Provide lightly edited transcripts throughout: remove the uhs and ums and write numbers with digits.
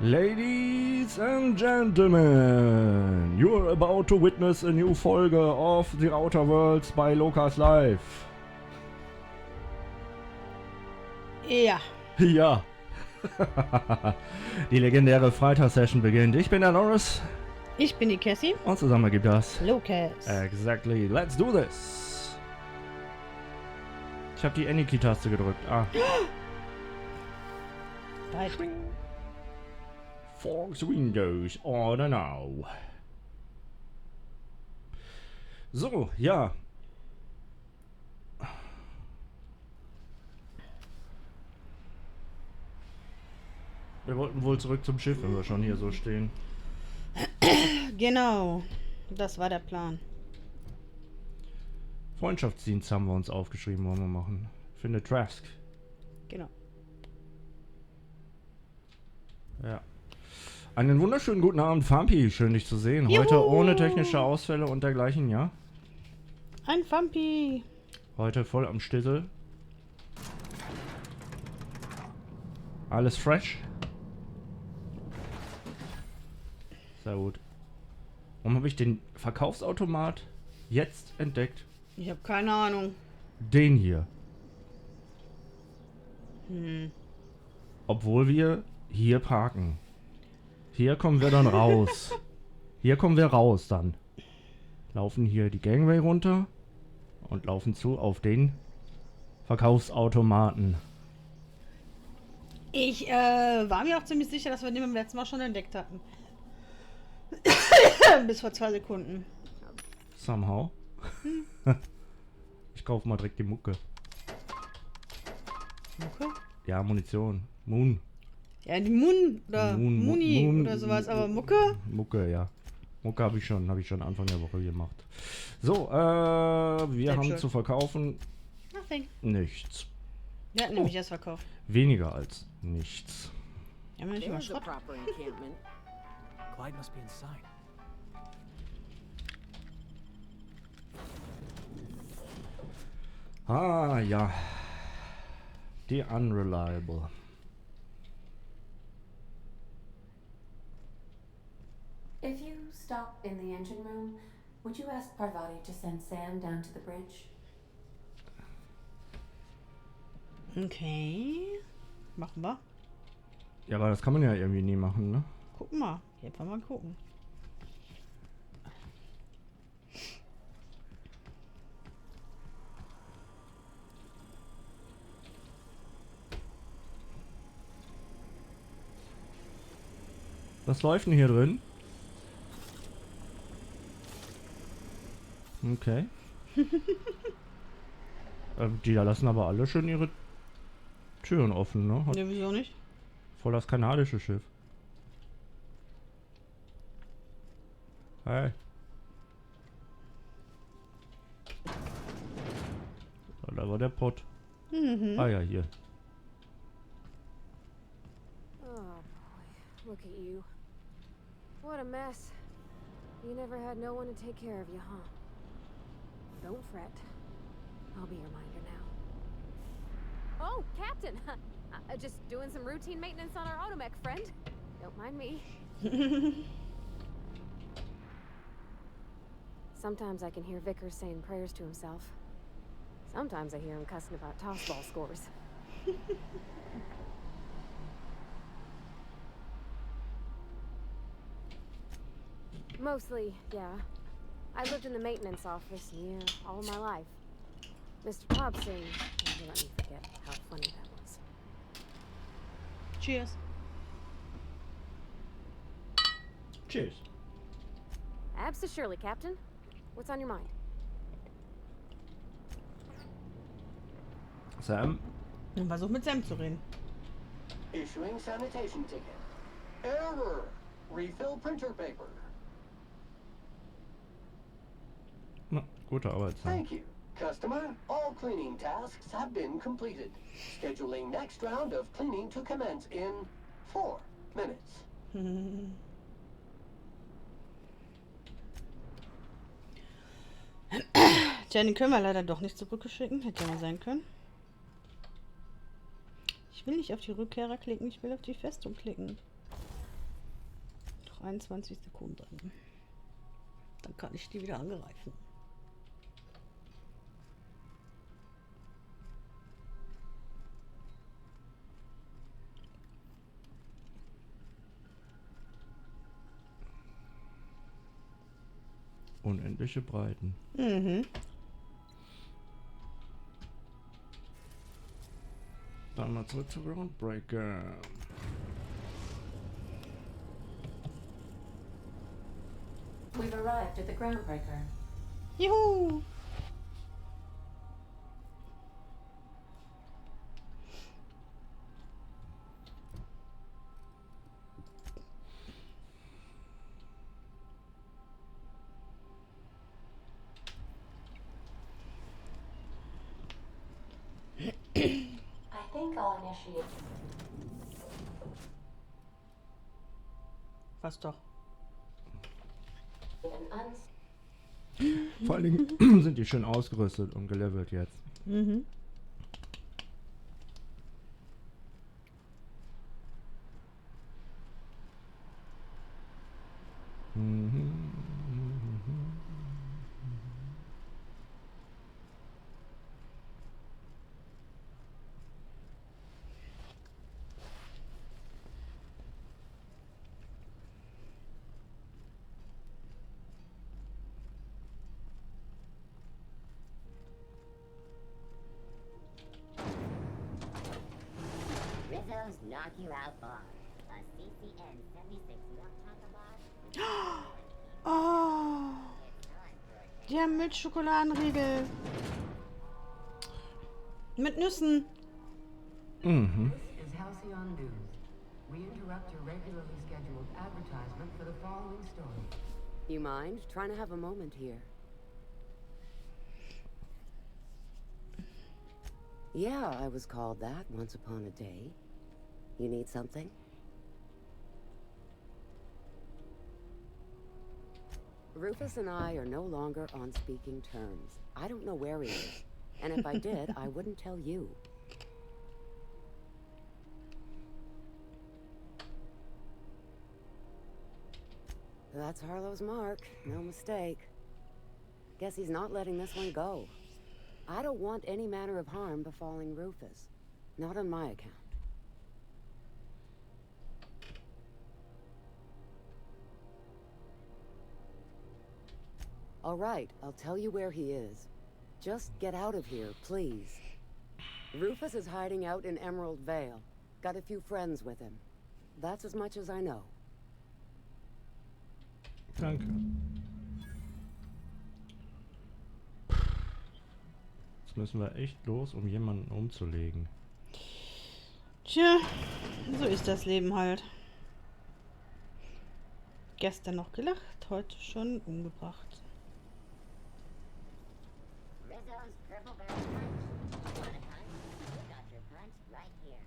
Ladies and gentlemen, you're about to witness a new Folge of The Outer Worlds bei LoCas Live. Ja. Ja. Die legendäre Freitagssession beginnt. Ich bin der Norris. Ich bin die Cassie. Und zusammen gibt das LoCas. Exactly. Let's do this. Ich habe die Any-Key-Taste gedrückt. Ah. Forks Windows Order Now. So, ja. Wir wollten wohl zurück zum Schiff, wenn wir schon hier so stehen. Genau, das war der Plan. Freundschaftsdienst haben wir uns aufgeschrieben, wollen wir machen. Finde Trask. Genau. Ja. Einen wunderschönen guten Abend, Fampi. Schön, dich zu sehen. Juhu! Heute ohne technische Ausfälle und dergleichen, ja? Ein Fampi. Heute voll am Stissel. Alles fresh. Sehr gut. Warum habe ich den Verkaufsautomat jetzt entdeckt? Ich habe keine Ahnung. Den hier. Hm. Obwohl wir hier parken. Hier kommen wir dann raus. Hier kommen wir raus dann. Laufen hier die Gangway runter und laufen zu auf den Verkaufsautomaten. Ich war mir auch ziemlich sicher, dass wir den beim letzten Mal schon entdeckt hatten. Bis vor 2 Sekunden. Somehow. Ich kaufe mal direkt die Mucke. Mucke? Ja, Munition. Moon. Ja, die Mun oder Muni Moon, oder sowas, aber Mucke? Mucke, ja. Mucke habe ich schon Anfang der Woche gemacht. So, wir haben zu verkaufen Nothing. nichts. Wir hatten nämlich erst verkauft. Weniger als nichts. Ja, nicht mal Schrott. Clyde must be inside. Ah, ja. Die Unreliable. If you stop in the engine room, would you ask Parvati to send Sam down to the bridge? Okay. Machen wir. Ja, aber das kann man ja irgendwie nie machen, ne? Gucken mal. Jetzt mal gucken. Was läuft denn hier drin? Okay. Die da lassen aber alle schön ihre Türen offen, ne? Ne, wieso nicht? Voll das kanadische Schiff. Hey. Da war der Pott. Mhm. Ah ja, hier. Oh boy, look at you. What a mess. You never had no one to take care of you, huh? Don't fret. I'll be your minder now. Oh, Captain! Just doing some routine maintenance on our automech, friend. Don't mind me. Sometimes I can hear Vickers saying prayers to himself. Sometimes I hear him cussing about tossball scores. Mostly, yeah. I lived in the maintenance office near all of my life. Mr. Thompson never let me forget how funny that was. Cheers. Cheers. Surely, Captain. What's on your mind? Sam? Dann versuch mit Sam zu reden. Issuing sanitation ticket. Error. Refill printer paper. Na, gute Arbeit, Sam. Thank you. Customer, all cleaning tasks have been completed. Scheduling next round of cleaning to commence in 4 minutes. Tja, den können wir leider doch nicht zur Brücke schicken. Hätte ja mal sein können. Ich will nicht auf die Rückkehrer klicken, ich will auf die Festung klicken. 21 Sekunden. Dann kann ich die wieder angreifen. Unendliche Breiten. Mhm. Dann mal zurück zu Groundbreaker. We've arrived at the groundbreaker. Juhu! I think I'll initiate. Was doch? Vor allen Dingen sind die schön ausgerüstet und gelevelt jetzt. Mhm. Rizzo's Knock You Out Bar. A CCN 76 milk chocolate bar. Oh, der Milchschokoladenriegel. Mit Nüssen. Mhm. This is Halcyon News. We interrupt your regularly scheduled advertisement for the following story. You mind trying to have a moment here? Yeah, I was called that once upon a day. You need something? Rufus and I are no longer on speaking terms. I don't know where he is. And if I did, I wouldn't tell you. That's Harlow's mark. No mistake. Guess he's not letting this one go. I don't want any manner of harm befalling Rufus. Not on my account. All right, I'll tell you where he is. Just get out of here, please. Rufus is hiding out in Emerald Vale. Got a few friends with him. That's as much as I know. Danke. Jetzt müssen wir echt los, um jemanden umzulegen. Tja, so ist das Leben halt. Gestern noch gelacht, heute schon umgebracht. Rizzo's Purple Berry Punch. Want a punch? We got your punch right here.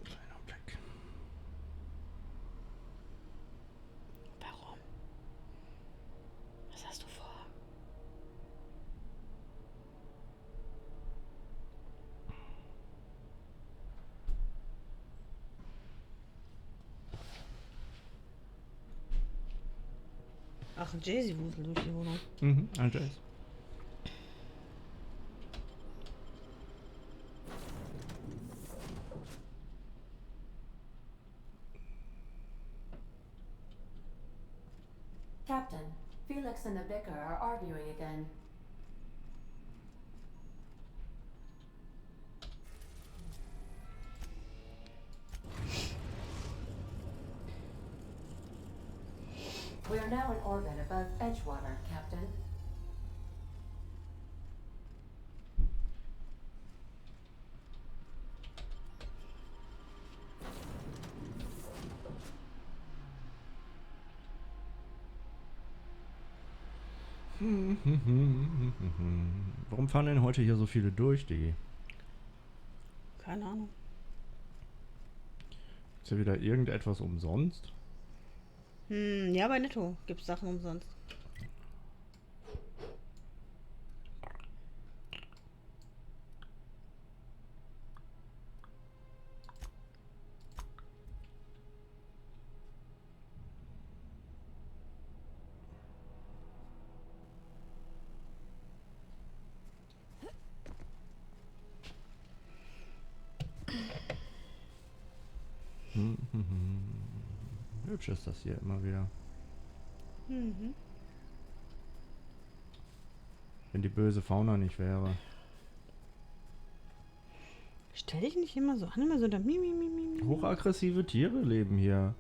Kleiner Blick. Warum? Was hast du vor? Ach, ein Jay-Z-Wusel durch die Wohnung. Mhm, ein Jazz. Captain, Felix and the vicar are arguing again. We are now in orbit above Edgewater, Captain. Warum fahren denn heute hier so viele durch, Digi? Keine Ahnung. Ist ja wieder irgendetwas umsonst? Ja, bei Netto gibt's Sachen umsonst. Hübsch ist das hier immer wieder. Mhm. Wenn die böse Fauna nicht wäre. Stell dich nicht immer so an, immer so da mi. Hochaggressive Tiere leben hier.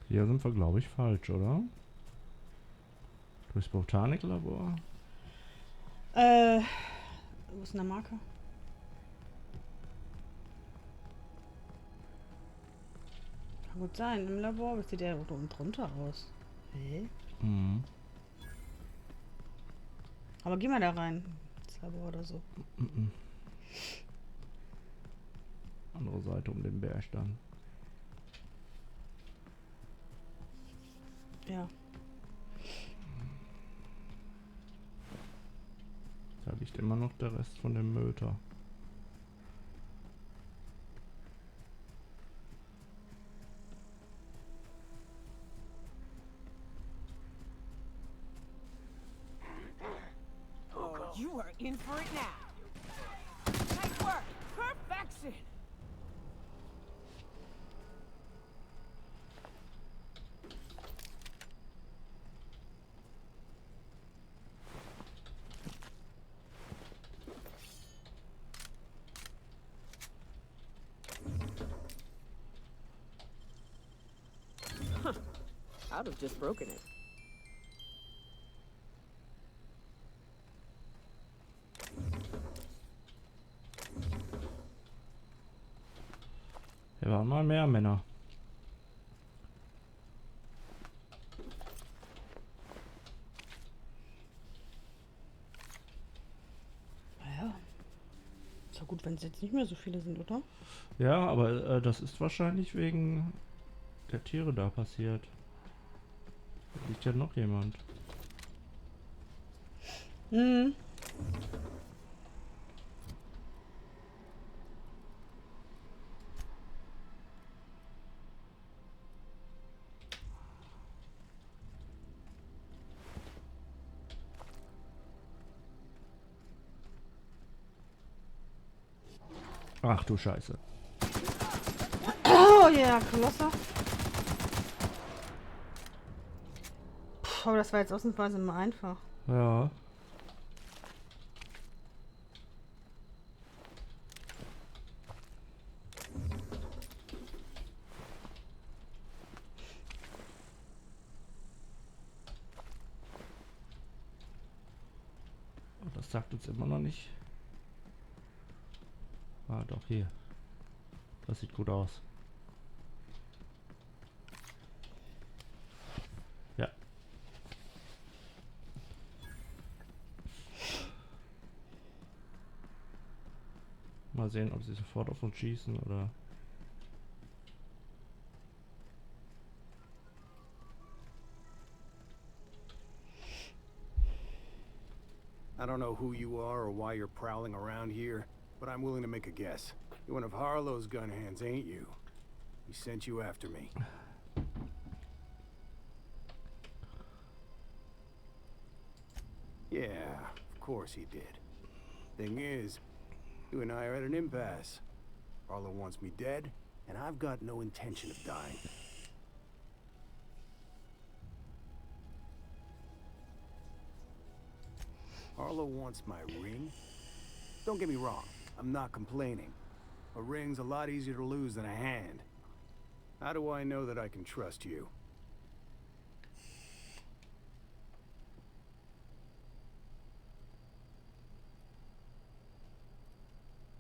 Hier sind wir, glaube ich, falsch, oder? Durchs Botaniklabor? Wo ist denn der Marker? Kann gut sein, im Labor. Was sieht der da unten drunter aus? Hä? Mhm. Aber geh mal da rein. Ins Labor oder so. Andere Seite um den Berg dann. Ja. Da liegt immer noch der Rest von dem Möter. Oh, you are in for it now. Nice work. Perfection. I'd have just broken it. Hier waren mal mehr Männer. Naja. Ist ja gut, wenn es jetzt nicht mehr so viele sind, oder? Ja, aber das ist wahrscheinlich wegen der Tiere da passiert. Da liegt ja noch jemand. Mhm. Ach du Scheiße. Oh ja, Kolosse. Puh, aber das war jetzt ausnahmsweise mal einfach. Ja. Das sagt uns immer noch nicht. Ah, doch, hier. Das sieht gut aus. Ja. Mal sehen, ob sie sofort auf uns schießen oder... I don't know who you are or why you're prowling around here, but I'm willing to make a guess. You're one of Harlow's gun hands, ain't you? He sent you after me. Yeah, of course he did. Thing is, you and I are at an impasse. Harlow wants me dead, and I've got no intention of dying. Harlow wants my ring? Don't get me wrong, I'm not complaining. A ring's a lot easier to lose than a hand. How do I know that I can trust you?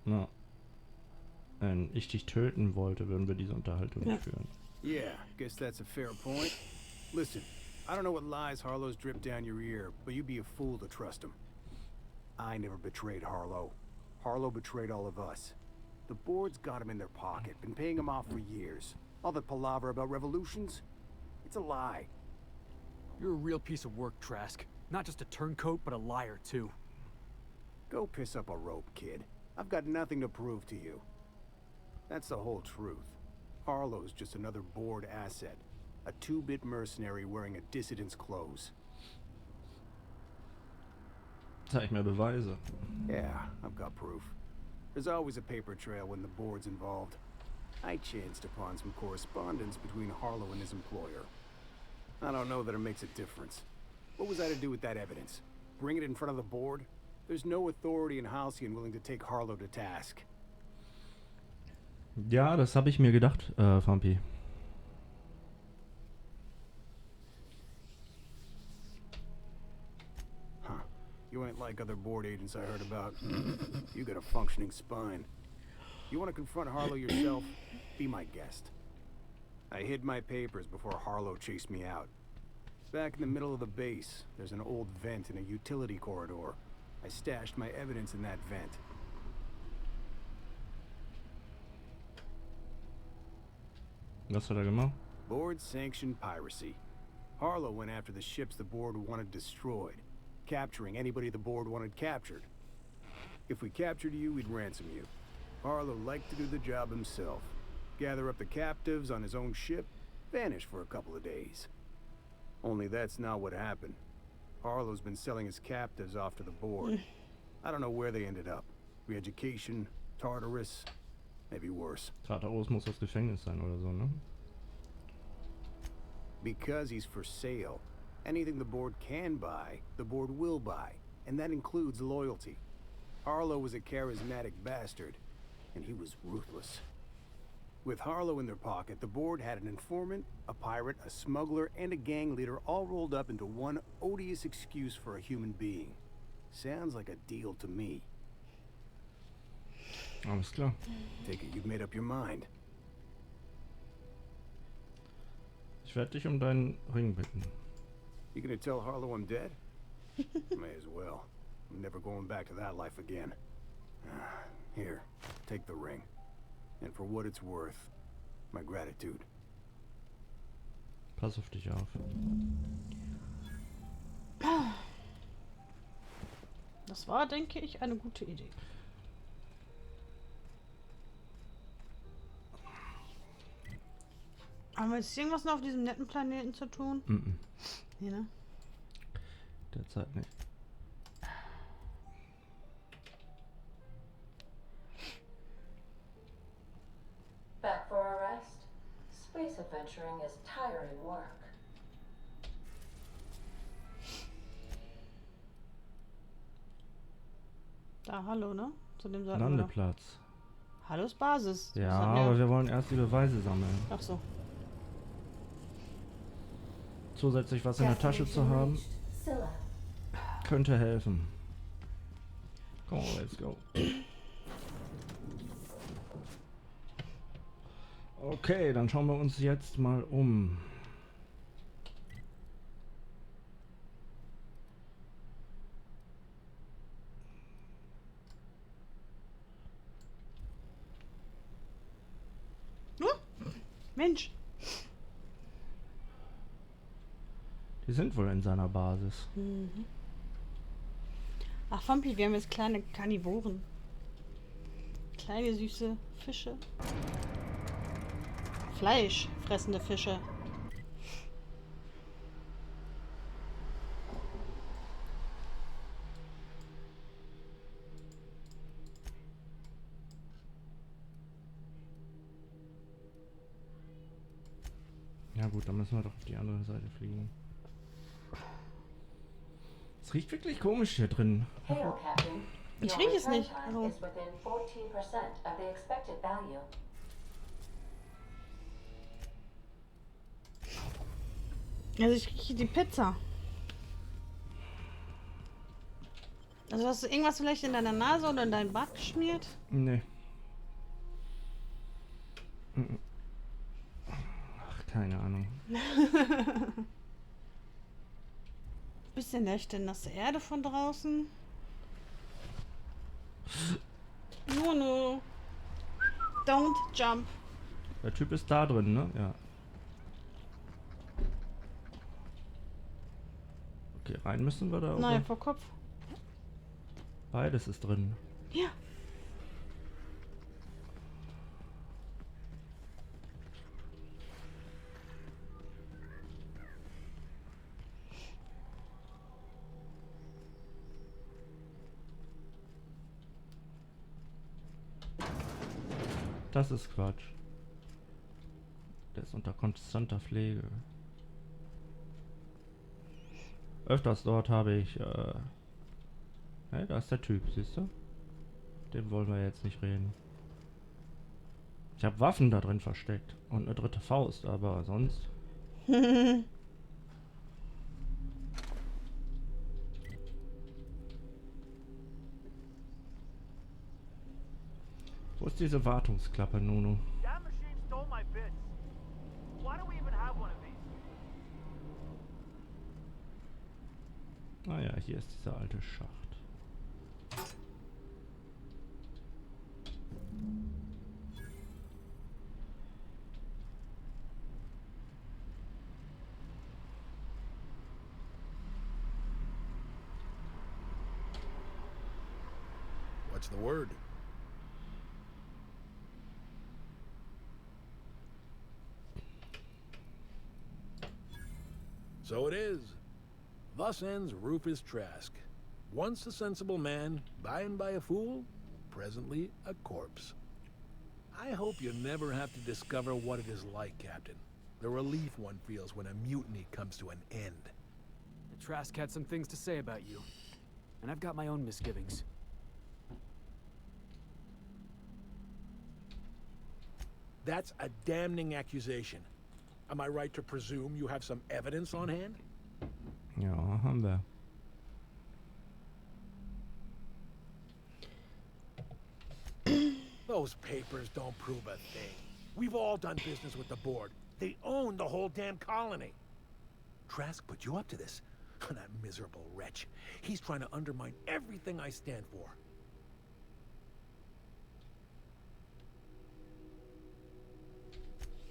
Na. Wenn ich dich töten wollte, würden wir diese Unterhaltung nicht führen. Yeah, guess that's a fair point. Listen, I don't know what lies Harlow's dripped down your ear, but you'd be a fool to trust him. I never betrayed Harlow. Harlow betrayed all of us. The board's got him in their pocket, been paying him off for years. All that palaver about revolutions? It's a lie. You're a real piece of work, Trask. Not just a turncoat, but a liar, too. Go piss up a rope, kid. I've got nothing to prove to you. That's the whole truth. Harlow's just another board asset. A two-bit mercenary wearing a dissident's clothes. Zeig mir Beweise. Yeah, I've got proof. There's always a paper trail when the board's involved. I chanced upon some correspondence between Harlow and his employer. I don't know that it makes a difference. What was I to do with that evidence? Bring it in front of the board? There's no authority in Halcyon willing to take Harlow to task. Ja, das habe ich mir gedacht, Fampi. Huh. You ain't like other board agents I heard about. You got a functioning spine. You want to confront Harlow yourself? Be my guest. I hid my papers before Harlow chased me out. Back in the middle of the base, there's an old vent in a utility corridor. I stashed my evidence in that vent. Was hat er gemacht? Board-sanctioned piracy. Harlow went after the ships the board wanted destroyed, capturing anybody the board wanted captured. If we captured you, we'd ransom you. Harlow liked to do the job himself. Gather up the captives on his own ship, vanish for a couple of days. Only that's not what happened. Harlow's been selling his captives off to the board. I don't know where they ended up. Re-education, Tartarus, maybe worse. Tartarus muss das Gefängnis sein oder so, ne? Because he's for sale. Anything the board can buy, the board will buy. And that includes loyalty. Harlow was a charismatic bastard, and he was ruthless. With Harlow in their pocket, the board had an informant, a pirate, a smuggler, and a gang leader all rolled up into one odious excuse for a human being. Sounds like a deal to me. Alles klar. Take it you've made up your mind. Ich werde dich deinen Ring bitten. You gonna tell Harlow I'm dead? May as well. I'm never going back to that life again. Here, take the ring. And for what it's worth, my gratitude. Pass auf dich auf. Das war, denke ich, eine gute Idee. Haben wir jetzt irgendwas noch auf diesem netten Planeten zu tun? Nee, ne? Derzeit nicht. Back for a rest? Space adventuring is tiring work. Da, hallo, ne? Zu dem sollten wir noch. Landeplatz. Hallo ist Basis. Ja, aber wir wollen erst die Beweise sammeln. Ach so. Zusätzlich was in der Tasche zu haben, könnte helfen. Come on, let's go. Okay, dann schauen wir uns jetzt mal um. Mensch. Die sind wohl in seiner Basis. Mhm. Ach, Vampi, wir haben jetzt kleine Karnivoren. Kleine süße Fische. Fleischfressende Fische. gut, dann müssen wir doch auf die andere Seite fliegen. Es riecht wirklich komisch hier drin. Hail, Captain. Ich Your rieche es return nicht. time Also, is within 14% of the expected value. also ich rieche die Pizza. Also hast du irgendwas vielleicht in deiner Nase oder in deinen Bart geschmiert? Nee. Ach, keine Ahnung. Bisschen echt denn nasse Erde von draußen. No. Don't jump. Der Typ ist da drin, ne? Ja. Okay, rein müssen wir da. Nein, vor Kopf. Beides ist drin. Ja. Das ist Quatsch. Der ist unter konstanter Pflege. Öfters dort habe ich, hey, da ist der Typ, siehst du? Dem wollen wir jetzt nicht reden. Ich habe Waffen da drin versteckt und eine dritte Faust, aber sonst... Wo ist diese Wartungsklappe, Nunu? That machine stole my bits. Why do we even have one of these? Ah ja, hier ist dieser alte Schacht. What's the word? So it is. Thus ends Rufus Trask. Once a sensible man, by and by a fool, presently a corpse. I hope you never have to discover what it is like, Captain. The relief one feels when a mutiny comes to an end. The Trask had some things to say about you, and I've got my own misgivings. That's a damning accusation. Am I right to presume you have some evidence on hand? Ja, haben wir. Those papers don't prove a thing. We've all done business with the board. They own the whole damn colony. Trask put you up to this. That miserable wretch. He's trying to undermine everything I stand for.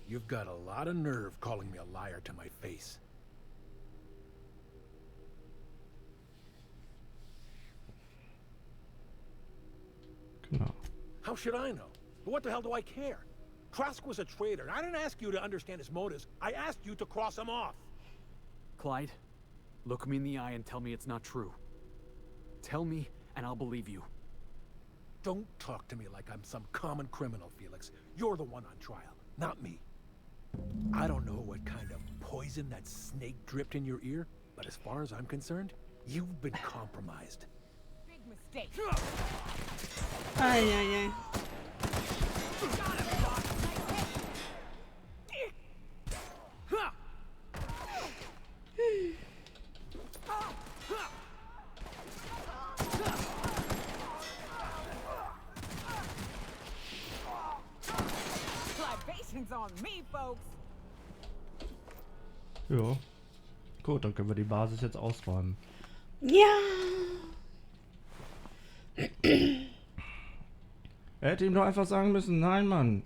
You've got a lot of nerve calling me a liar to my face. Genau. How should I know? What the hell do I care? Trask was a traitor, and I didn't ask you to understand his motives. I asked you to cross him off. Clyde, look me in the eye and tell me it's not true. Tell me, and I'll believe you. Don't talk to me like I'm some common criminal, Felix. You're the one on trial, not me. I don't know what kind of poison that snake dripped in your ear, but as far as I'm concerned, you've been compromised. Big mistake. Ay, ay, ay. Libations on me, folks. Ja. Gut, dann können wir die Basis jetzt ausräumen. Ja. Er hätte ihm doch einfach sagen müssen, nein, Mann.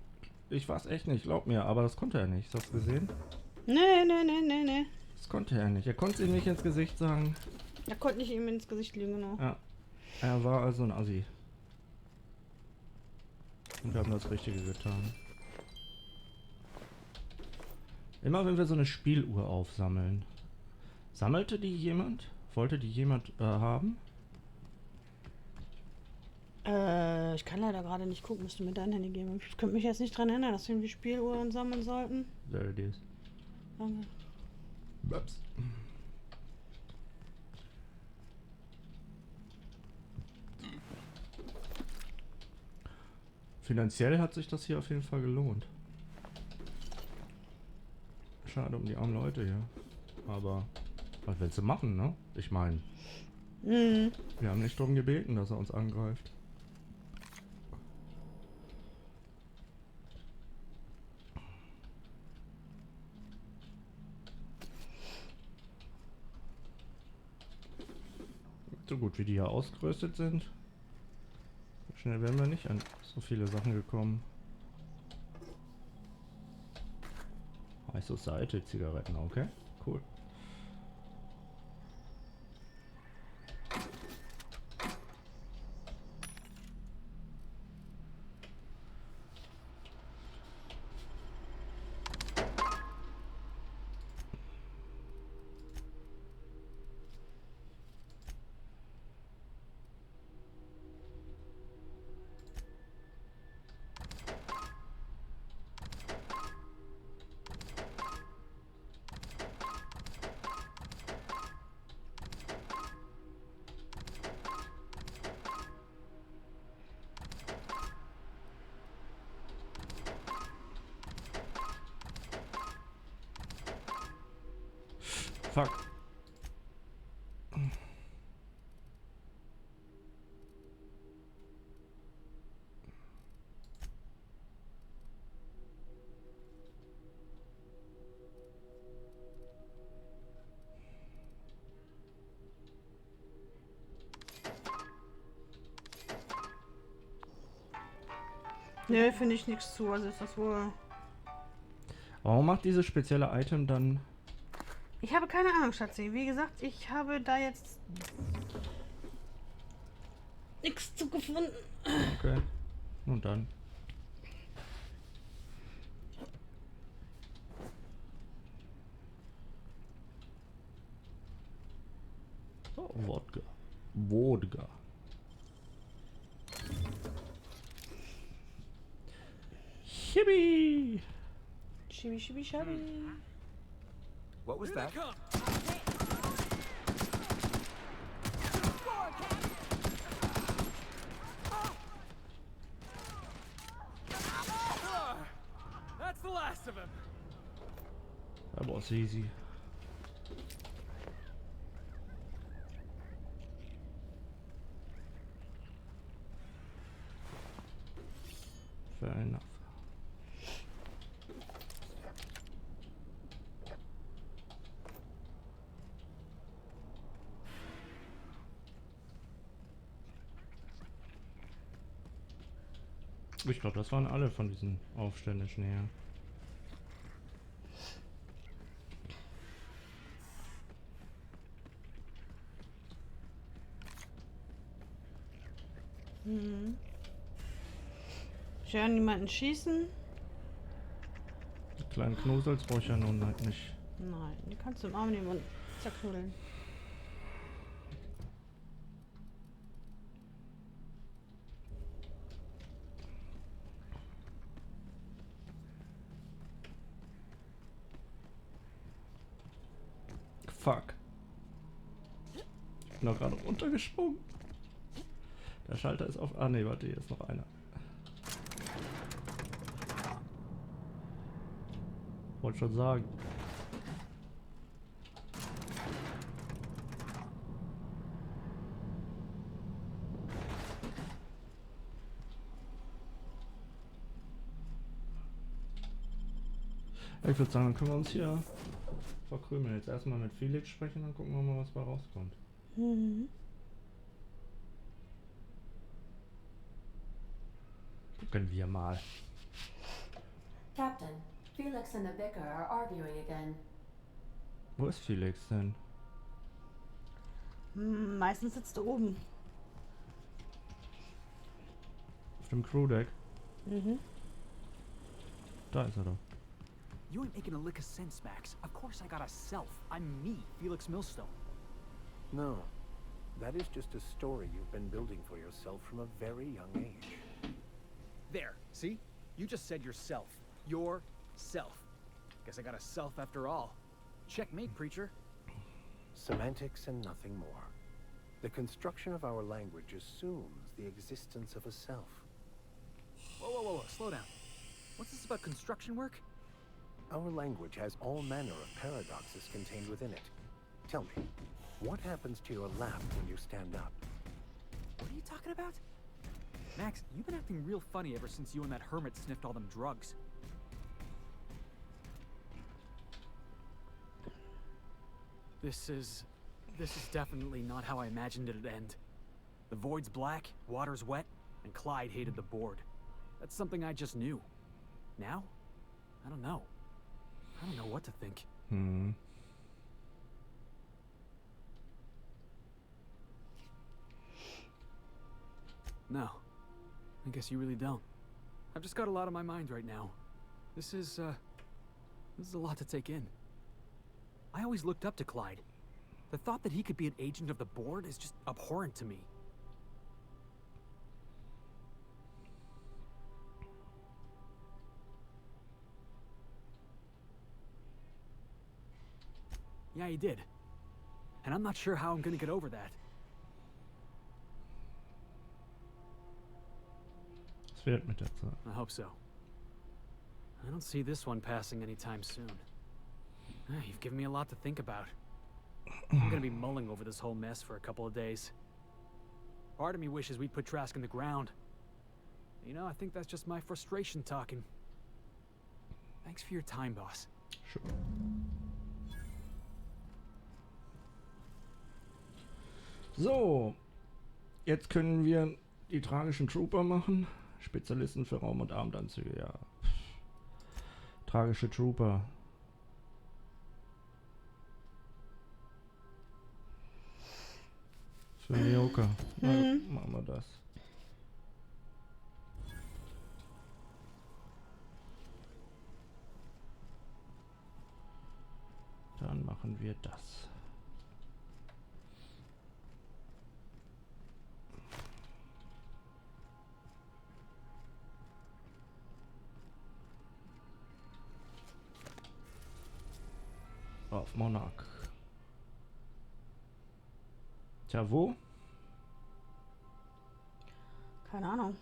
Ich war's echt nicht, glaub mir. Aber das konnte er nicht. Hast du das gesehen? Nee. Das konnte er nicht. Er konnte es ihm nicht ins Gesicht sagen. Er konnte nicht ihm ins Gesicht lügen, genau. Ja. Er war also ein Assi. Und wir haben das Richtige getan. Immer wenn wir so eine Spieluhr aufsammeln. Sammelte die jemand? Wollte die jemand haben? Ich kann leider gerade nicht gucken. Müsste mir dein Handy geben. Ich könnte mich jetzt nicht dran erinnern, dass wir irgendwie Spieluhren sammeln sollten. There it is. Danke. Ups. Finanziell hat sich das hier auf jeden Fall gelohnt. Schade um die armen Leute hier. Aber was willst du machen, ne? Ich meine, wir haben nicht darum gebeten, dass er uns angreift. So gut wie die hier ausgerüstet sind, so schnell wären wir nicht an so viele Sachen gekommen. High Society Zigaretten, okay, cool. Fuck. Nö, finde ich nichts zu. Also ist das wohl. Warum macht dieses spezielle Item dann... Ich habe keine Ahnung, Schatzi. Wie gesagt, ich habe da jetzt nichts zu gefunden. Okay, nun dann. Oh, Wodka. Wodka. Chibi! Chibi, chibi, chabi. What was that? That's the last of him. That was easy. Fair enough. Ich glaube, das waren alle von diesen Aufständischen her. Ich höre niemanden schießen. Die kleinen Knusels brauche ich ja nun halt nicht. Nein, die kannst du im Arm nehmen und zerknuddeln. Fuck. Ich bin doch gerade runtergesprungen. Der Schalter ist auf... Ah ne, warte, hier ist noch einer. Wollte schon sagen. Ich würde sagen, dann können wir uns hier verkrümeln. Jetzt erstmal mit Felix sprechen, dann gucken wir mal, was bei rauskommt. Gucken wir mal. Captain, Felix and the vicar are arguing again. Wo ist Felix denn? Meistens sitzt er oben. Auf dem Crewdeck? Da ist er doch. You ain't making a lick of sense, Max. Of course I got a self. I'm me, Felix Millstone. No, that is just a story you've been building for yourself from a very young age. There, see? You just said yourself. Yourself. Guess I got a self after all. Checkmate, preacher. Semantics and nothing more. The construction of our language assumes the existence of a self. Whoa, slow down. What's this about construction work? Our language has all manner of paradoxes contained within it. Tell me, what happens to your lap when you stand up? What are you talking about? Max, you've been acting real funny ever since you and that hermit sniffed all them drugs. This is definitely not how I imagined it'd end. The void's black, water's wet, and Clyde hated the board. That's something I just knew. Now? I don't know. I don't know what to think. No. I guess you really don't. I've just got a lot on my mind right now. This is a lot to take in. I always looked up to Clyde. The thought that he could be an agent of the board is just abhorrent to me. Yeah, he did. And I'm not sure how I'm gonna get over that. Es wird mit der Zeit. I hope so. I don't see this one passing anytime soon. You've given me a lot to think about. I'm gonna be mulling over this whole mess for a couple of days. Part of me wishes we'd put Trask in the ground. You know, I think that's just my frustration talking. Thanks for your time, boss. Sure. So, jetzt können wir die tragischen Trooper machen. Spezialisten für Raum- und Abendanzüge, ja. Tragische Trooper. Für Nyoka. Machen wir das. Dann machen wir das. Auf Monarch. Tja, wo? Keine Ahnung.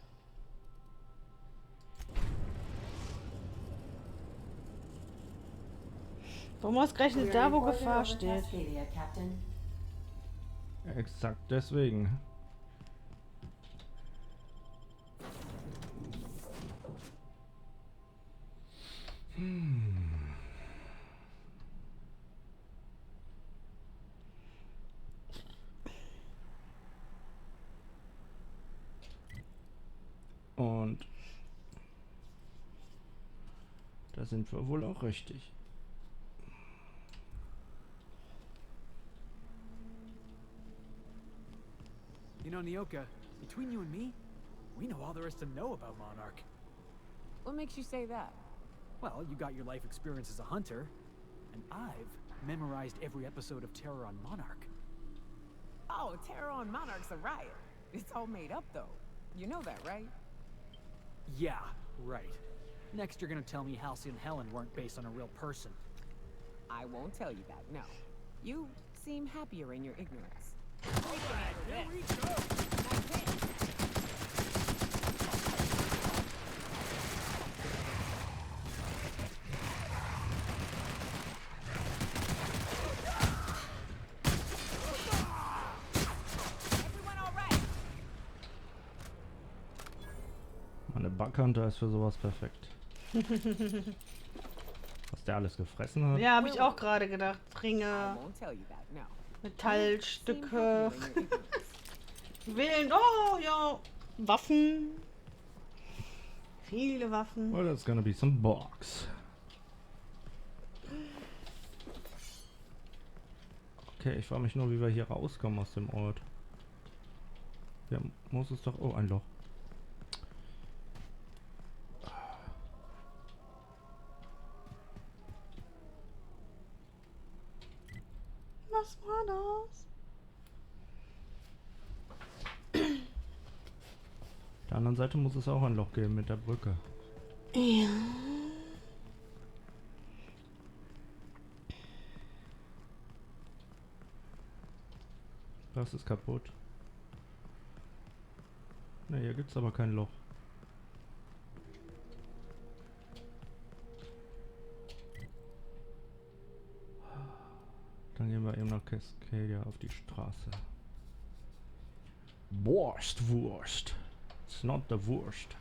Warum ausgerechnet da, wo Gefahr steht? Exakt deswegen. Und da sind wir wohl auch richtig. You know, Nyoka, between you and me, we know all there is to know about Monarch. What makes you say that? Well, you got your life experience as a hunter, and I've memorized every episode of Terror on Monarch. Oh, Terror on Monarch's a riot. It's all made up, though. You know that, right? Yeah, right. Next, you're gonna tell me Halsey and Helen weren't based on a real person. I won't tell you that, no. You seem happier in your ignorance. Here we go! Meine Backhunter ist für sowas perfekt. Was der alles gefressen hat. Ja, habe ich auch gerade gedacht. Ringe, Metallstücke, Willen, oh ja, Waffen. Viele Waffen. Well, that's gonna be some box. Okay, ich frage mich nur, wie wir hier rauskommen aus dem Ort. Hier muss es doch... Oh, ein Loch. Was war das? Auf der anderen Seite muss es auch ein Loch geben mit der Brücke. Ja. Das ist kaputt. Ne, hier gibt's aber kein Loch. Dann gehen wir eben nach Cascadia auf die Straße. Wurst, Wurst. It's not the Wurst.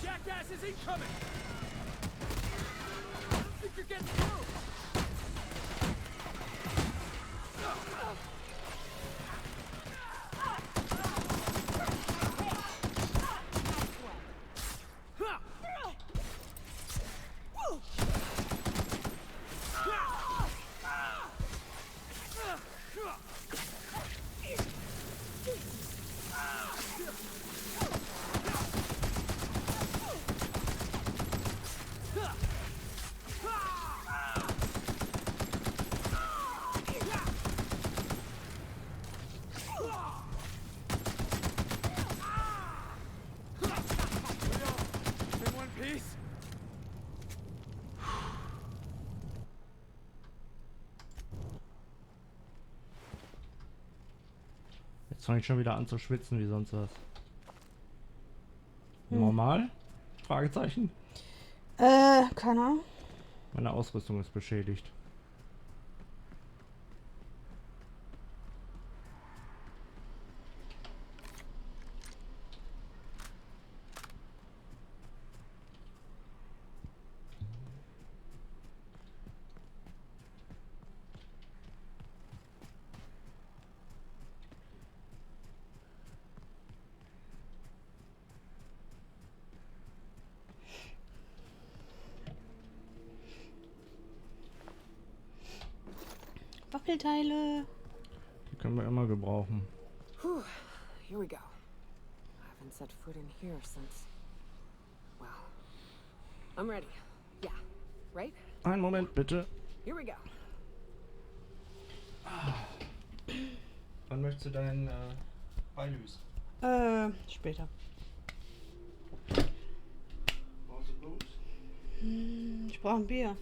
Jackass is incoming! I don't think you're getting through! Jetzt fange ich schon wieder an zu schwitzen wie sonst was. Normal? Fragezeichen. Keine Ahnung. Meine Ausrüstung ist beschädigt. Waffelteile. Die können wir immer gebrauchen. Whew, here we go. I haven't set foot in here since... Well, I'm ready. Yeah, right? Einen Moment, bitte. Here we go. Wann möchtest du deinen Beilüs? Später. Brauchst du Blut? Ich brauche ein Bier.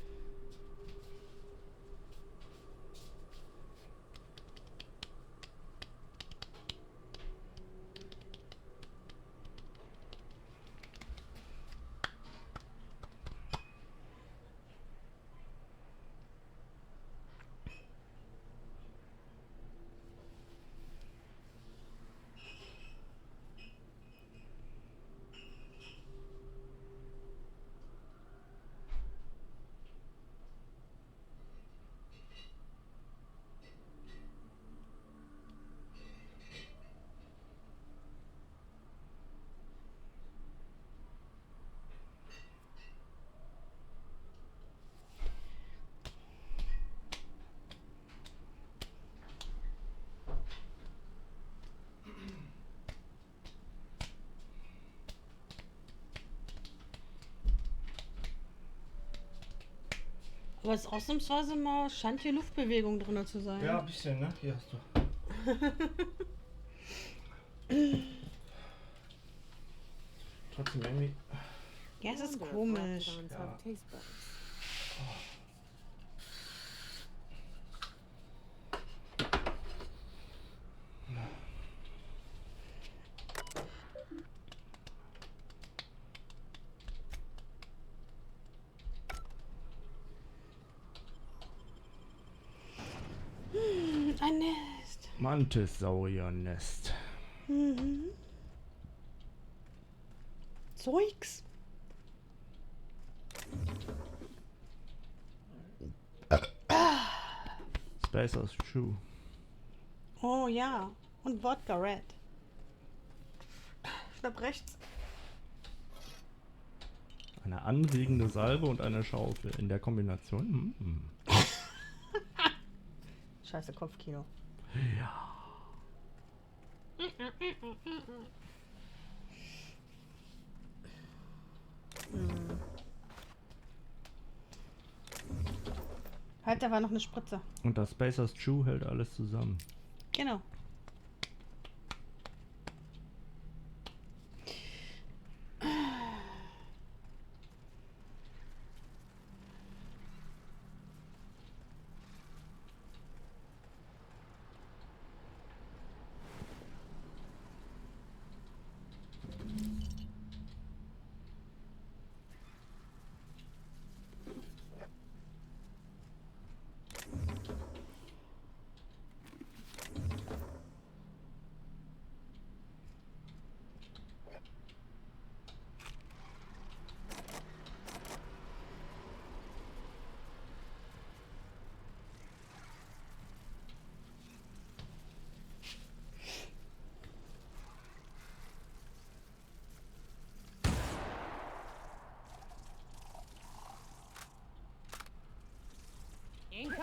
Aber es ist ausnahmsweise mal, scheint hier Luftbewegung drin zu sein. Ja, ein bisschen, ne? Hier hast du. Trotzdem irgendwie. Ja, es ist komisch. Ja. Ein Nest. Mantissaurier-Nest. Mhm. Zeugs. Spacers Shoe. Oh ja. Und Wodka Red. Schnapp rechts. Eine anregende Salbe und eine Schaufel in der Kombination. Scheiße, Kopfkino. Ja. Halt, da war noch eine Spritze. Und das Spacers Shoe hält alles zusammen. Genau.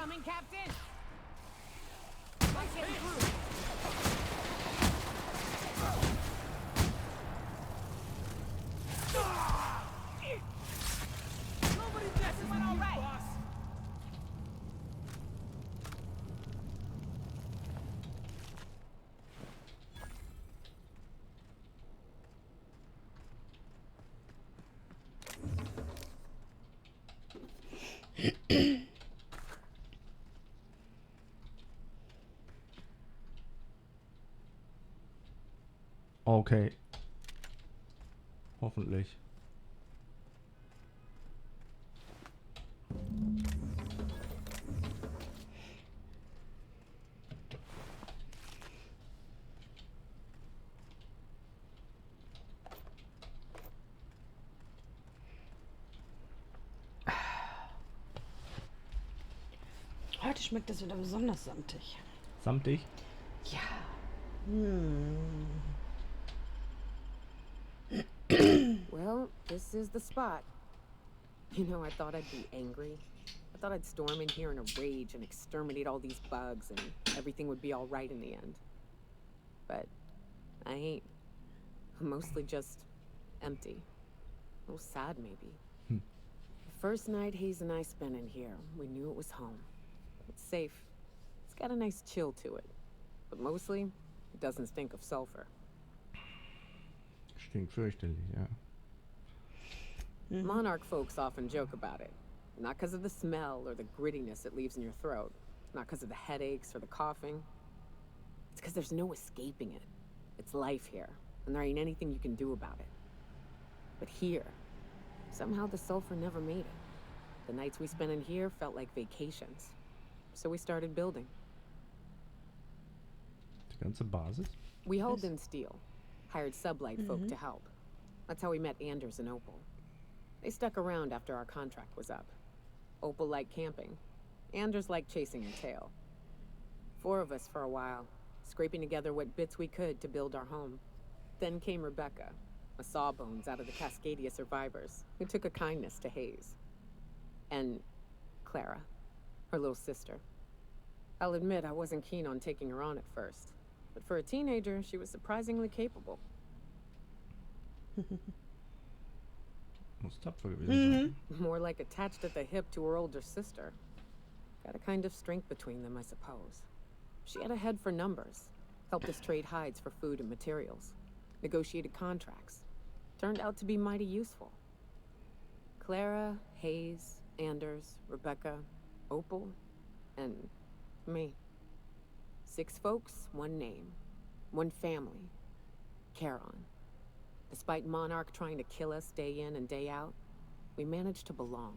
Incoming, Captain! Not getting through. Nobody's messing with all right. Boss. Okay. Hoffentlich. Heute schmeckt das wieder besonders samtig. Samtig? Ja. Well, this is the spot. You know, I thought I'd be angry. I thought I'd storm in here in a rage and exterminate all these bugs and everything would be all right in the end. But I ain't. I'm mostly just empty. A little sad, maybe. The first night Hayes and I spent in here, we knew it was home. It's safe. It's got a nice chill to it. But mostly, it doesn't stink of sulfur. Stinkt fürchterlich, ja. Monarch folks often joke about it. Not because of the smell or the grittiness it leaves in your throat. Not because of the headaches or the coughing. It's because there's no escaping it. It's life here, and there ain't anything you can do about it. But here, somehow the sulfur never made it. The nights we spent in here felt like vacations. So we started building. Die ganze Basis? We hauled in steel. Hired sublight folk to help. That's how we met Anders and Opal. They stuck around after our contract was up. Opal liked camping. Anders liked chasing her tail. 4 of us for a while, scraping together what bits we could to build our home. Then came Rebecca, a sawbones out of the Cascadia survivors, who took a kindness to Hayes. And Clara, her little sister. I'll admit I wasn't keen on taking her on at first. But for a teenager, she was surprisingly capable. Muss tapfer gewesen sein. More like attached at the hip to her older sister. Got a kind of strength between them, I suppose. She had a head for numbers. Helped us trade hides for food and materials. Negotiated contracts. Turned out to be mighty useful. Clara, Hayes, Anders, Rebecca, Opal, and me. 6 folks, 1 name. 1 family. Charon. Despite Monarch trying to kill us day in and day out, we managed to belong.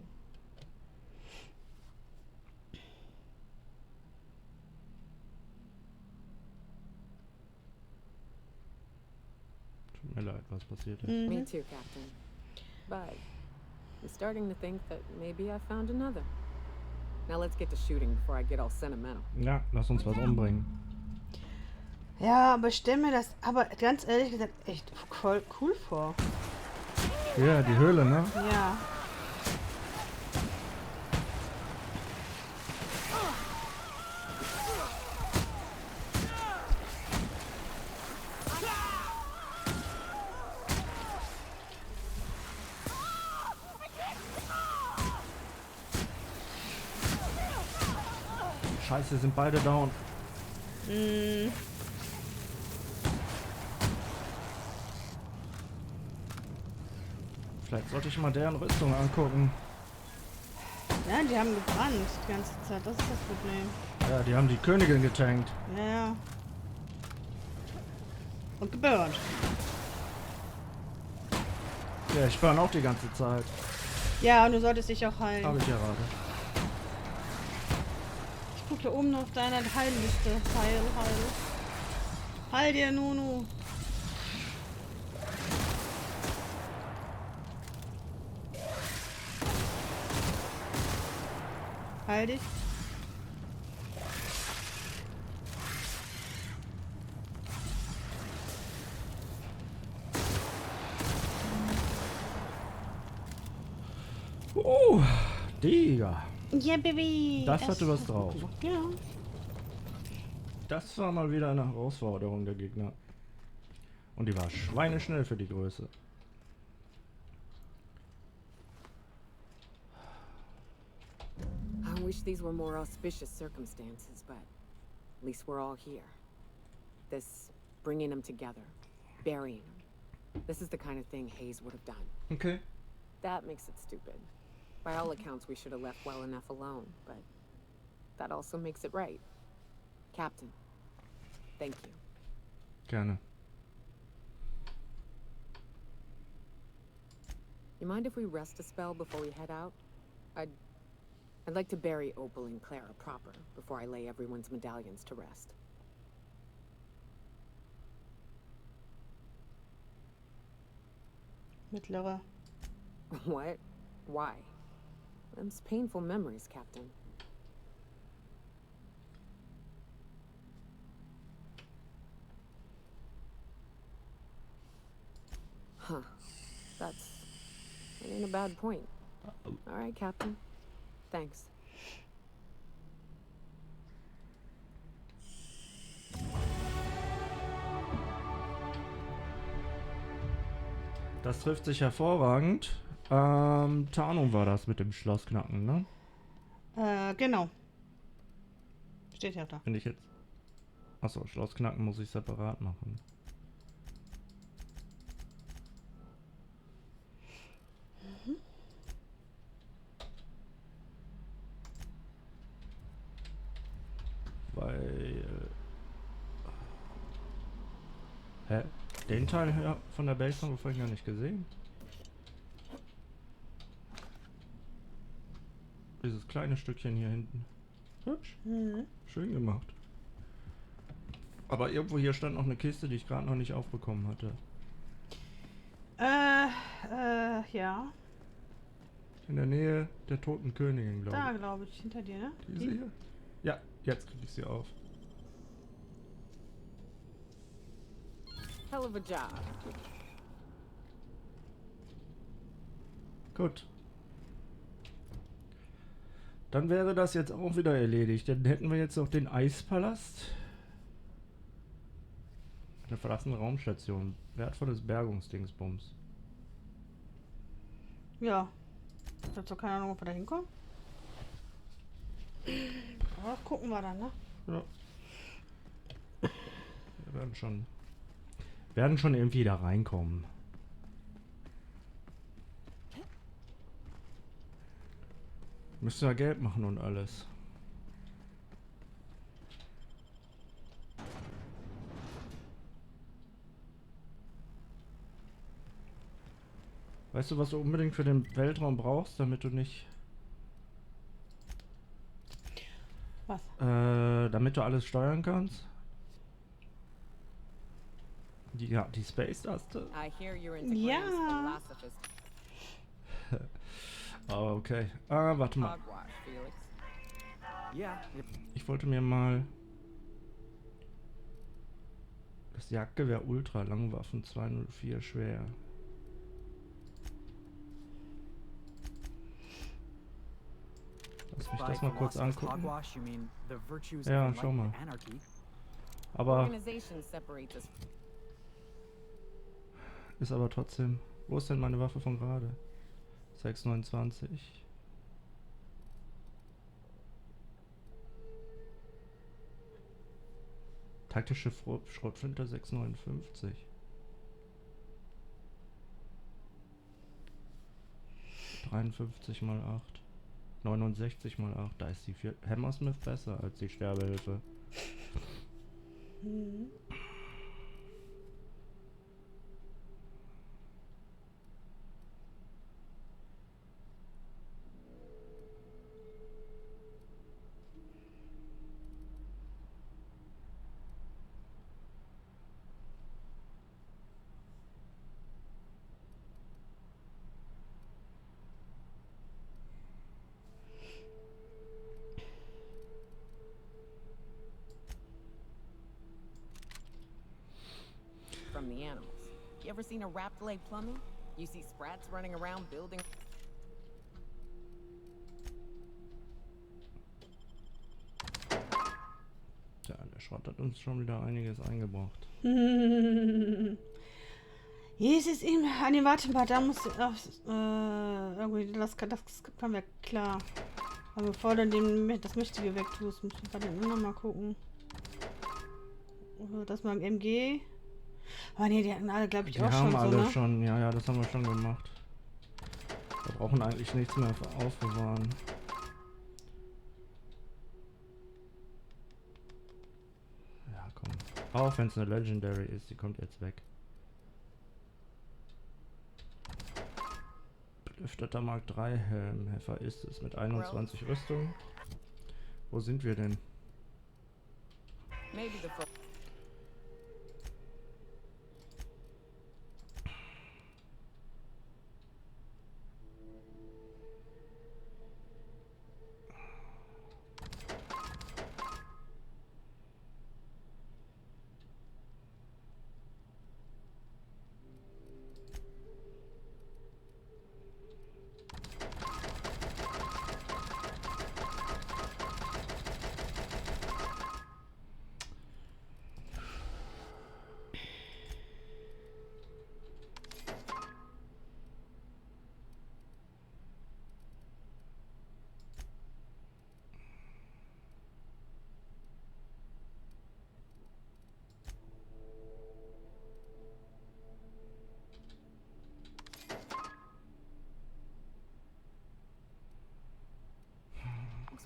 Tut mir leid, was passiert ist. Me too, Captain. But I'm starting to think that maybe I found another. Now let's get to shooting before I get all sentimental. Ja, lass uns was umbringen. Ja, aber ich stell mir das aber ganz ehrlich gesagt echt voll cool vor. Ja, die Höhle, ne? Ja. Scheiße, sind beide down. Vielleicht sollte ich mal deren Rüstung angucken. Ja, die haben gebrannt die ganze Zeit, das ist das Problem. Ja, die haben die Königin getankt. Ja, ja. Und geburnt. Ja, ich burn auch die ganze Zeit. Ja, und du solltest dich auch heilen. Hab ich ja gerade. Ich guck hier oben auf deiner Heilliste. Heil. Heil dir, Nunu. Heil dich. Digga. Ja, Baby. Das hatte was drauf. Ja. Das war mal wieder eine Herausforderung der Gegner. Und die war schweineschnell für die Größe. I wish these were more auspicious circumstances, but at least we're all here. This bringing them together, burying them. This is the kind of thing Hayes would have done. Okay. That makes it stupid. By all accounts, we should have left well enough alone, but that also makes it right. Captain, thank you. Gerne. You mind if we rest a spell before we head out? I'd like to bury Opal and Clara proper before I lay everyone's medallions to rest. Mittlere. What? Why? Them's painful memories, Captain. Huh. That ain't a bad point. All right, Captain. Thanks. Das trifft sich hervorragend. Tarnung war das mit dem Schlossknacken, ne? Genau. Steht ja da. Finde ich jetzt. Achso, Schlossknacken muss ich separat machen. Weil... Hä? Den Teil hier von der Base haben wir vorhin gar nicht gesehen. Dieses kleine Stückchen hier hinten. Hübsch. Mhm. Schön gemacht. Aber irgendwo hier stand noch eine Kiste, die ich gerade noch nicht aufbekommen hatte. Ja. In der Nähe der Toten Königin, glaube ich. Da, glaube ich. Hinter dir, ne? Diese hier? Ja, jetzt kriege ich sie auf. Hell of a job. Gut. Dann wäre das jetzt auch wieder erledigt. Dann hätten wir jetzt noch den Eispalast. Eine verlassene Raumstation. Wertvolles Bergungsdingsbums. Ja. Ich hab zwar keine Ahnung, ob wir da hinkommen. Aber gucken wir dann, ne? Ja. Wir werden schon irgendwie da reinkommen. Müssen wir Geld machen und alles. Weißt du, was du unbedingt für den Weltraum brauchst, damit du nicht... Was? Damit du alles steuern kannst? Ja, die Space-Taste. Ja. Oh, okay. Warte mal. Ich wollte mir mal das Jagdgewehr Ultra Langwaffen 204 schwer. Lass mich das mal kurz angucken. Ja, schau mal. Aber ist aber trotzdem. Wo ist denn meine Waffe von gerade? 629. Taktische Schrotflinte 659. 53 mal 8. 69 mal 8. Da ist die Hammersmith besser als die Sterbehilfe. Mhm. From the animals. You ever seen a wrapped leg plumbing? You see sprats running around building. Schrott hat uns schon wieder einiges eingebracht. Jesus, ah, nee, warte mal, da muss irgendwie, das kann wir klar. Aber bevor du das Mächtige wegtust, müssen wir dann immer mal gucken. Das mal MG. Aber nee, die hatten alle, glaube ich, Die auch haben schon alle so, ne? schon, ja, das haben wir schon gemacht. Wir brauchen eigentlich nichts mehr aufbewahren. Ja, komm. Auch wenn es eine Legendary ist, die kommt jetzt weg. Belüfteter Mark 3 Helm. Heffer ist es mit 21 Rüstung. Wo sind wir denn?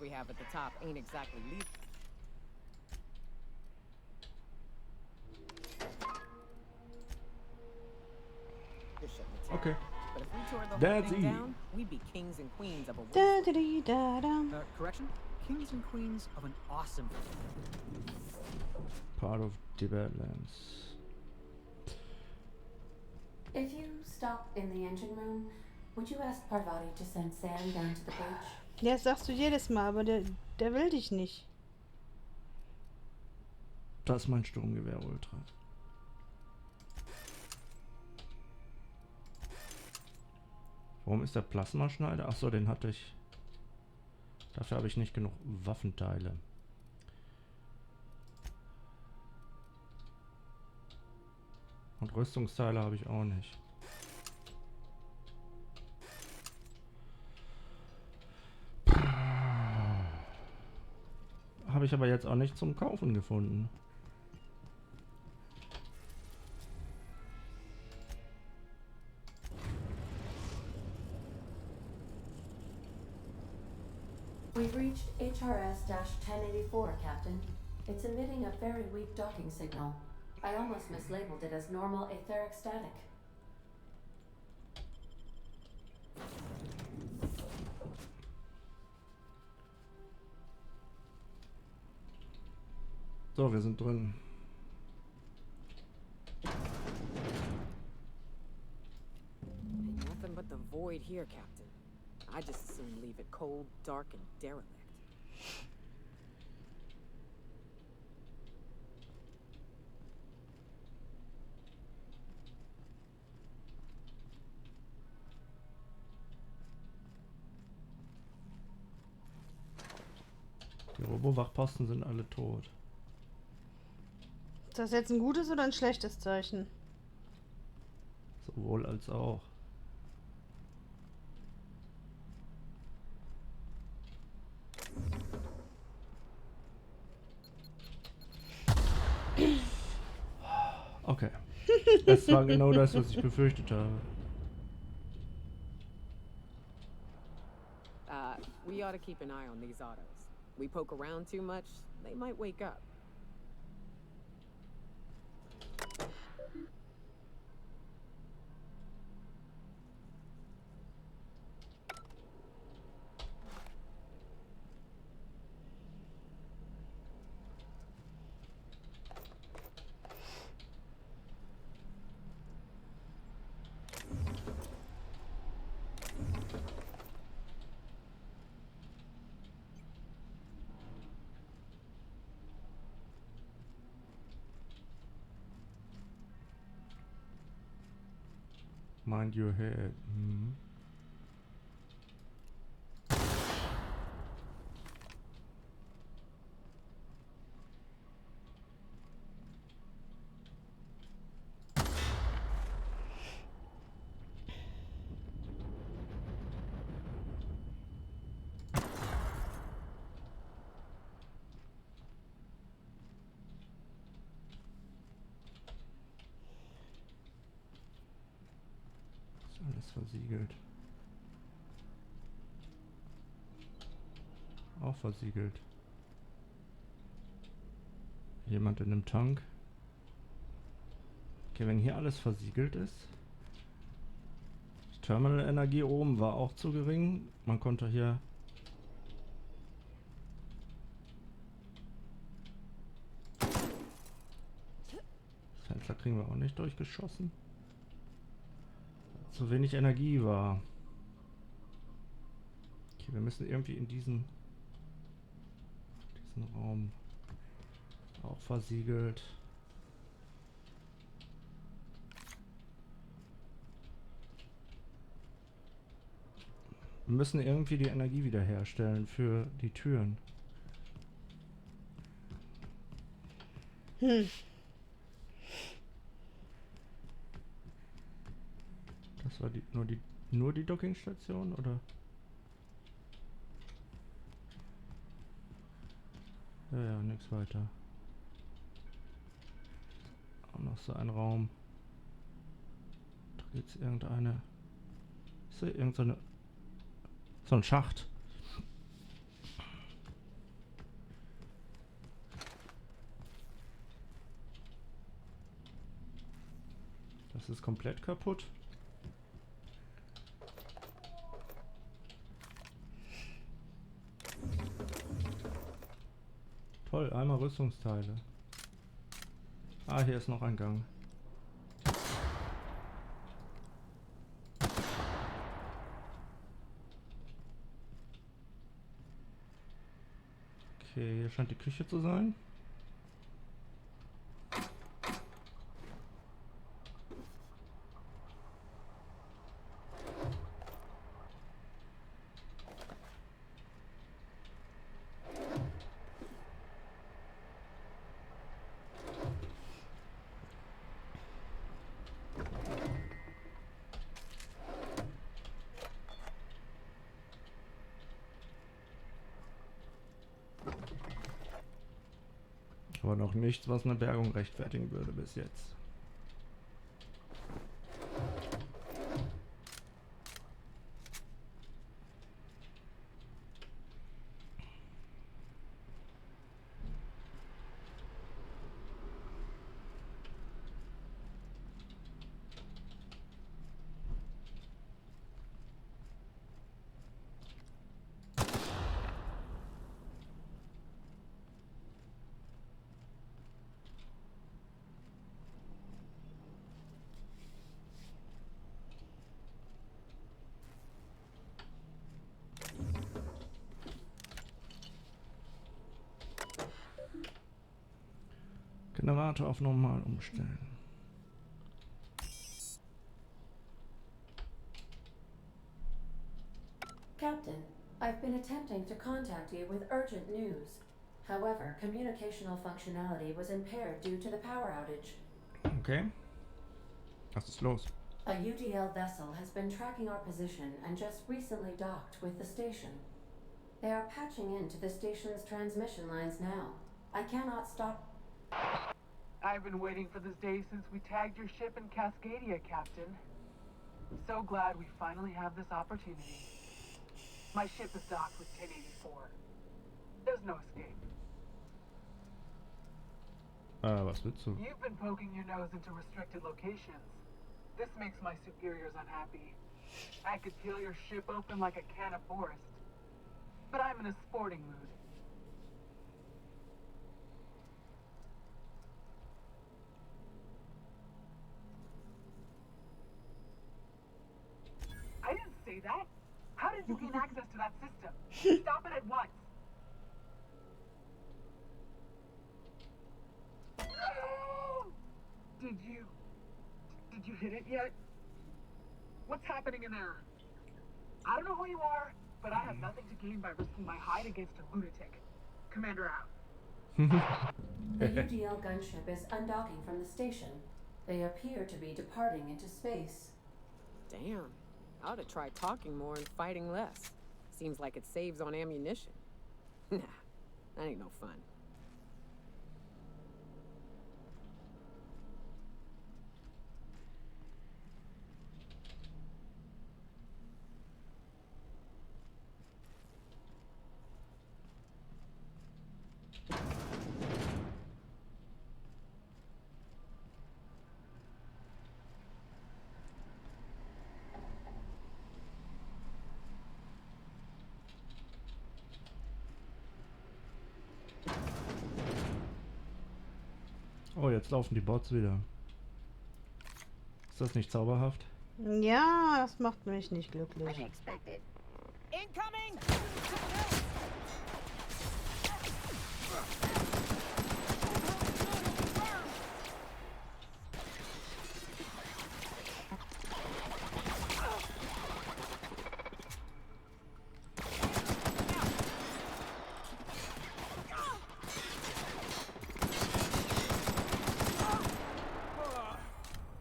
We have at the top ain't exactly leap. Okay. But if we tore the whole That's thing easy. down, we'd be kings and queens of a Correction? Kings and queens of an awesome. Part of the Badlands. If you stop in the engine room, would you ask Parvati to send Sam down to the bridge? Ja, das sagst du jedes Mal, aber der will dich nicht. Das ist mein Sturmgewehr Ultra. Warum ist der Plasmaschneider? Achso, den hatte ich. Dafür habe ich nicht genug Waffenteile. Und Rüstungsteile habe ich auch nicht. Habe ich aber jetzt auch nicht zum Kaufen gefunden. We've reached HRS-1084, Captain. It's emitting a very weak docking signal. I almost mislabeled it as normal etheric static. So, wir sind drin. Ain't nothing but the void here, Captain. I just as soon leave it cold, dark, and derelict. Die Robo-Wachposten sind alle tot. Ist das jetzt ein gutes oder ein schlechtes Zeichen? Sowohl als auch. Okay. Es war genau das, was ich befürchtet habe. We ought to keep an eye on these autos. We poke around too much, they might wake up. Mind your head. Mhm. Alles versiegelt. Auch versiegelt. Jemand in einem Tank. Okay, wenn hier alles versiegelt ist. Die Terminal-Energie oben war auch zu gering. Man konnte hier... Das Fenster kriegen wir auch nicht durchgeschossen. Zu wenig Energie war. Okay, wir müssen irgendwie in diesen Raum. Auch versiegelt. Wir müssen irgendwie die Energie wiederherstellen für die Türen. Das war nur die Dockingstation, oder? Ja, nichts weiter. Auch noch so ein Raum. Da gibt's irgendeine... Ist da irgendeine... So ein Schacht. Das ist komplett kaputt. Toll, einmal Rüstungsteile. Ah, hier ist noch ein Gang. Okay, hier scheint die Küche zu sein. Aber noch nichts, was eine Bergung rechtfertigen würde bis jetzt. Generator auf normal umstellen. Captain, I've been attempting to contact you with urgent news. However, communicational functionality was impaired due to the power outage. Okay. Was ist los? A UDL vessel has been tracking our position and just recently docked with the station. They are patching into the station's transmission lines now. I cannot stop. I've been waiting for this day since we tagged your ship in Cascadia, Captain. So glad we finally have this opportunity. My ship is docked with 1084. There's no escape. Was willst du? You've been poking your nose into restricted locations. This makes my superiors unhappy. I could peel your ship open like a can of Forest. But I'm in a sporting mood. I didn't say that. How did you gain access to that system? Stop it at once. Did you hit it yet? What's happening in there? I don't know who you are, but I have nothing to gain by risking my hide against a lunatic. Commander out. The UDL gunship is undocking from the station. They appear to be departing into space. Damn. I ought to try talking more and fighting less. Seems like it saves on ammunition. Nah, that ain't no fun. Oh, jetzt laufen die Bots wieder. Ist das nicht zauberhaft? Ja, das macht mich nicht glücklich. Unexpected. Incoming!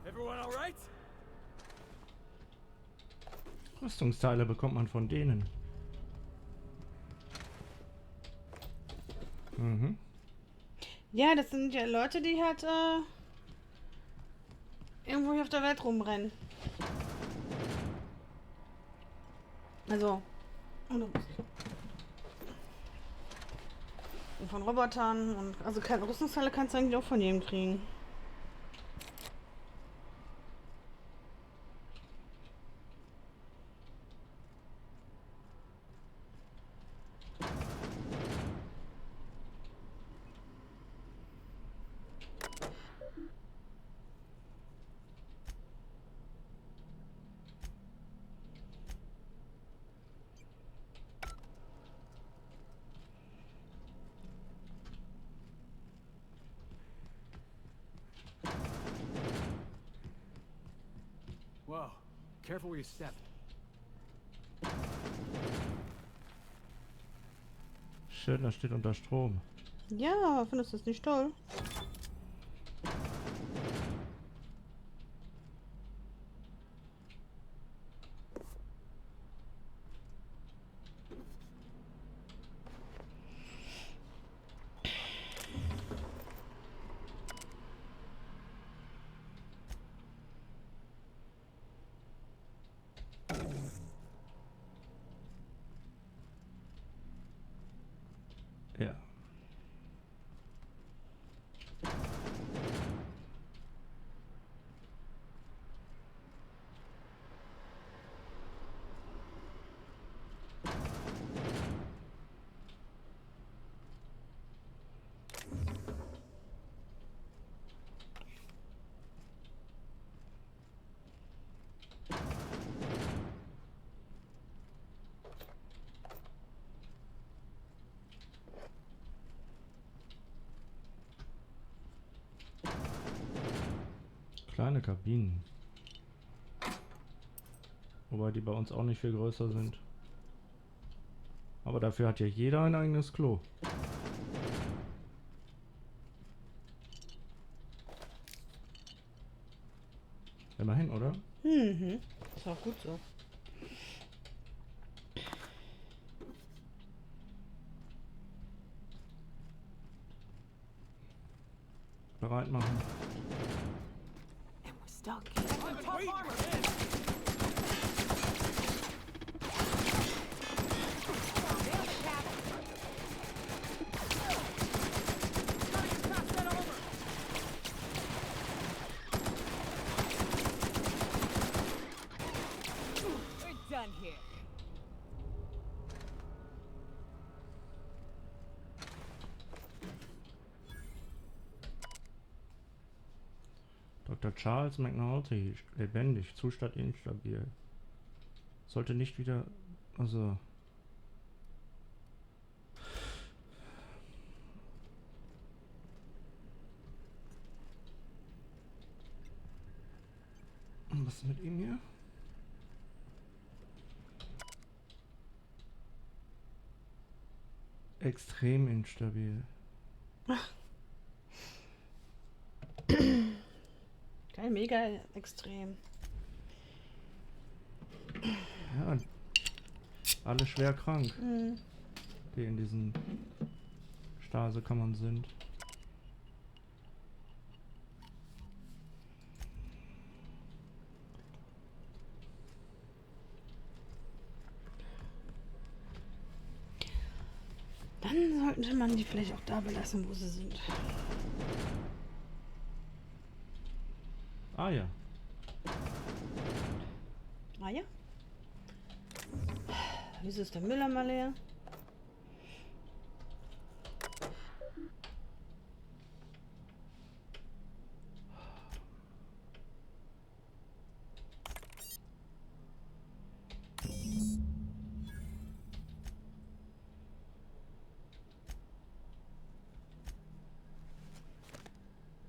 Everyone all right? Rüstungsteile bekommt man von denen. Mhm. Ja, das sind ja Leute, die halt irgendwo hier auf der Welt rumrennen. Also. Und von Robotern und also keine Rüstungsteile kannst du eigentlich auch von jedem kriegen. Whoa, careful where you step. Schön, das steht unter Strom. Ja, findest du das nicht toll? Ja. Kleine Kabinen. Wobei die bei uns auch nicht viel größer sind. Aber dafür hat ja jeder ein eigenes Klo. Immerhin, oder? Mhm. Ist auch gut so. Bereit machen. And we're stuck. We're done here. Dr. Charles McNulty, lebendig, Zustand instabil. Sollte nicht wieder... Also... Was ist mit ihm hier? Extrem instabil. Geil, mega extrem. Ja, alle schwer krank, Mhm. die in diesen Stasekammern sind. Dann Dann sollte man die vielleicht auch da belassen, wo sie sind. Ah ja. Ah ja. Wieso ist der Müller mal leer?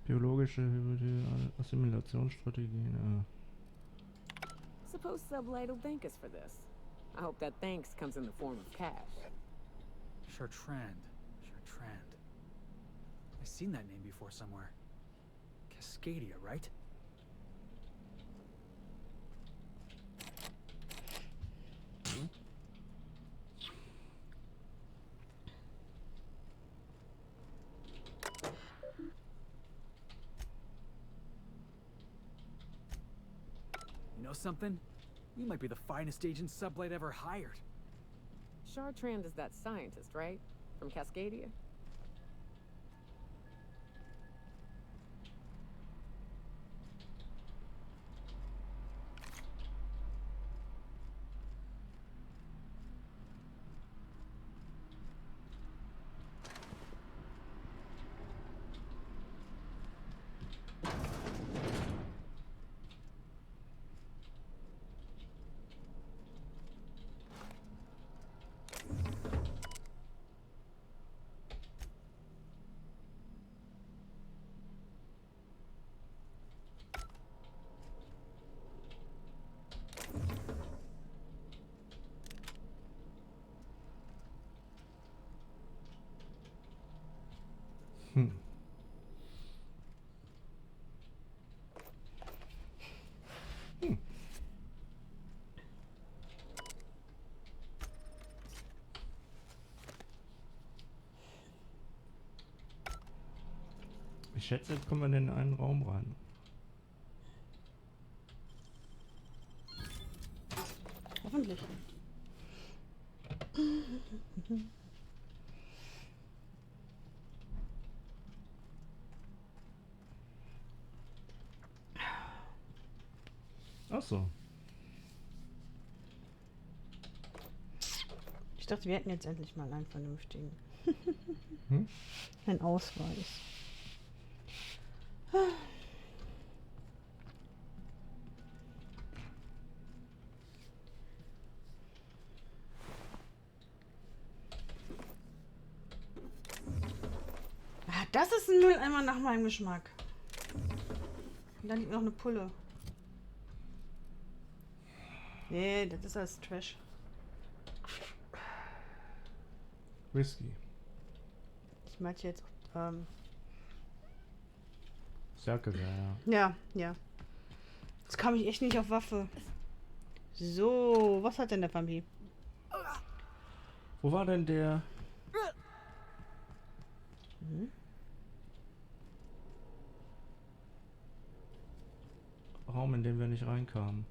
Biologische Assimilationsstrategien. Suppose Sublight will thank us for this. I hope that thanks comes in the form of cash. Chartrand. I've seen that name before somewhere. Cascadia, right? You know something? You might be the finest agent Sublight ever hired. Chartrand is that scientist, right? From Cascadia? Ich schätze, jetzt kommen wir in einen Raum rein. Hoffentlich. Ach so. Ich dachte, wir hätten jetzt endlich mal einen vernünftigen. Hm? Ein Ausweis. Ah, das ist ein Mülleimer nach meinem Geschmack. Und dann liegt noch eine Pulle. Nee, das ist alles Trash. Whisky. Ich meinte jetzt, Stärkegewehr, ja. ja, ja. Jetzt kam ich echt nicht auf Waffe. So, was hat denn der Vampi? Wo war denn der? Raum, in den wir nicht reinkamen?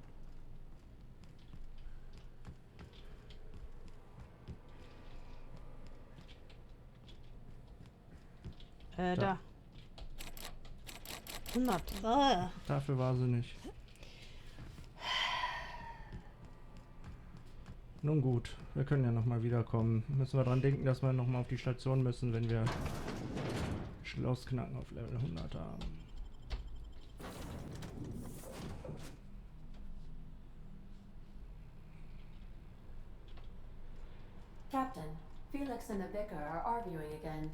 Da. 100. Ah. Dafür war sie nicht. Nun gut, wir können ja nochmal wiederkommen. Müssen wir dran denken, dass wir nochmal auf die Station müssen, wenn wir Schloss knacken auf Level 100 haben. Captain, Felix and the vicar are arguing again.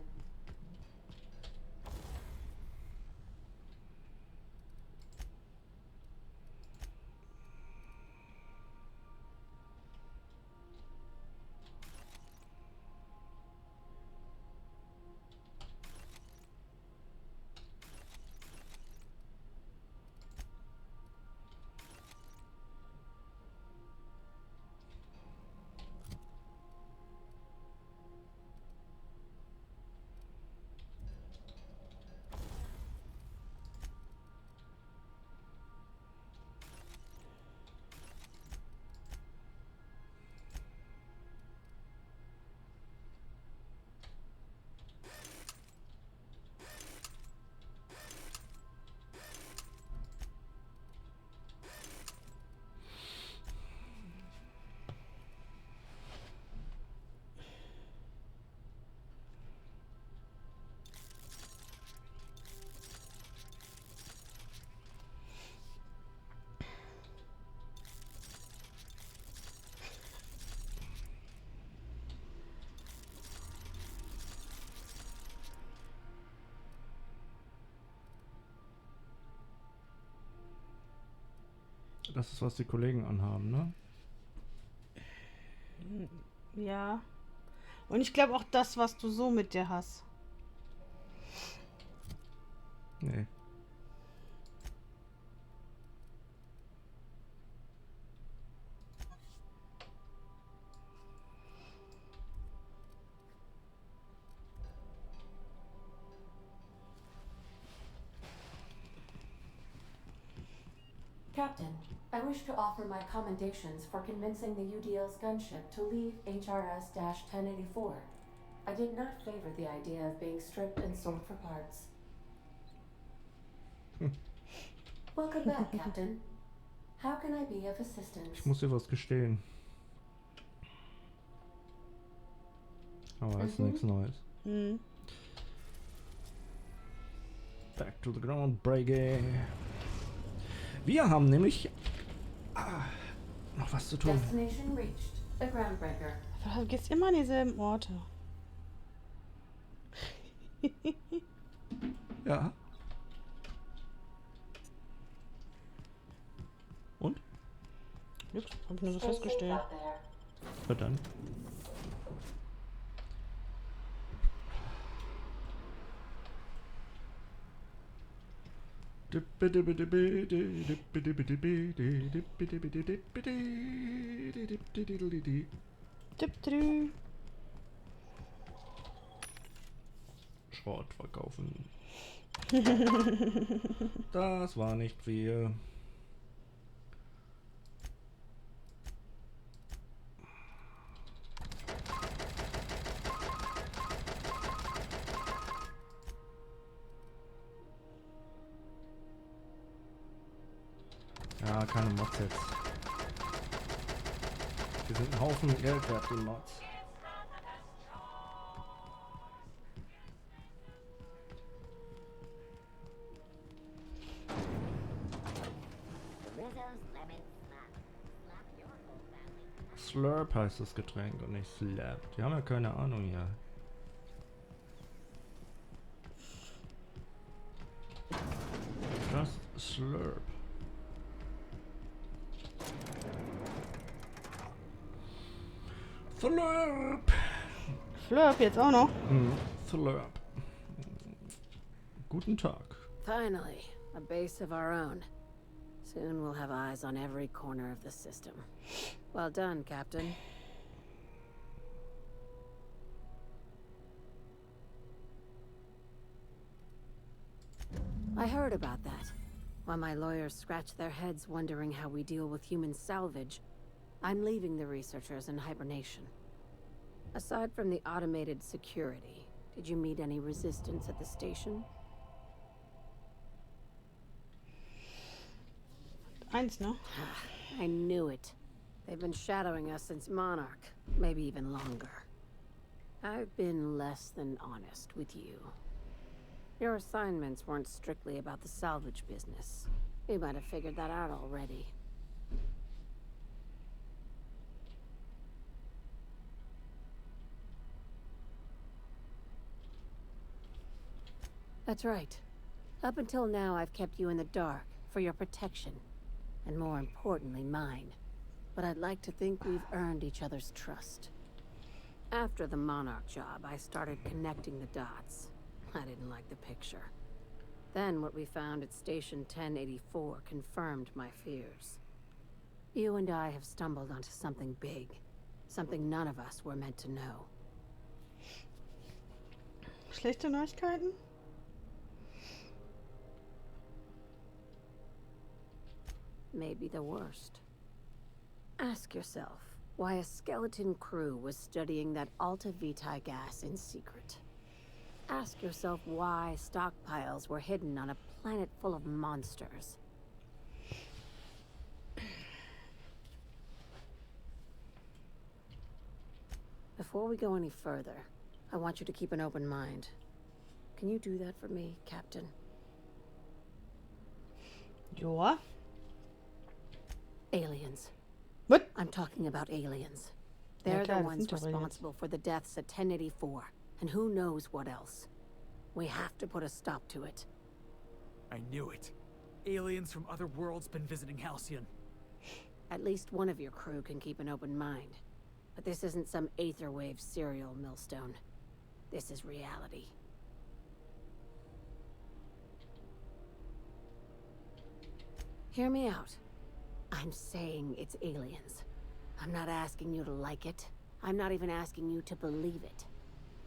Das ist, was die Kollegen anhaben, ne? Ja. Und ich glaube auch das, was du so mit dir hast. Nee. Captain, I wish to offer my commendations for convincing the UDL's gunship to leave HRS-1084. I did not favor the idea of being stripped and sold for parts. Welcome back, Captain. How can I be of assistance? Ich muss dir was gestehen. Aber ist nichts Neues. Back to the ground, breaking. Wir haben nämlich noch was zu tun. Destination reached. The groundbreaker. Du gehst immer an dieselben Orte. Ja. Und? Nix, hab ich nur so festgestellt. Na dann. Schrott verkaufen. Das war nicht viel. Ja, keine Mods jetzt. Die sind ein Haufen Geld wert, die Mods. Slurp heißt das Getränk und nicht Slap. Die haben ja keine Ahnung hier. Just Slurp. Slurp! Slurp jetzt auch noch? Slurp. Guten Tag. Finally, a base of our own. Soon we'll have eyes on every corner of the system. Well done, Captain. I heard about that. While my lawyers scratch their heads wondering how we deal with human salvage, I'm leaving the researchers in hibernation. Aside from the automated security, did you meet any resistance at the station? Eins, no? I knew it. They've been shadowing us since Monarch, maybe even longer. I've been less than honest with you. Your assignments weren't strictly about the salvage business. You might have figured that out already. That's right. Up until now, I've kept you in the dark for your protection, and more importantly, mine. But I'd like to think we've earned each other's trust. After the Monarch job, I started connecting the dots. I didn't like the picture. Then what we found at Station 1084 confirmed my fears. You and I have stumbled onto something big. Something none of us were meant to know. Schlechte Neuigkeiten? Maybe the worst. Ask yourself why a skeleton crew was studying that Alta Vitae gas in secret. Ask yourself why stockpiles were hidden on a planet full of monsters. Before we go any further, I want you to keep an open mind. Can you do that for me, Captain? Joa. Aliens. What? I'm talking about aliens. They're the ones responsible for the deaths at 1084, and who knows what else. We have to put a stop to it. I knew it. Aliens from other worlds been visiting Halcyon. At least one of your crew can keep an open mind. But this isn't some aetherwave serial millstone. This is reality. Hear me out. I'm saying it's aliens. I'm not asking you to like it. I'm not even asking you to believe it.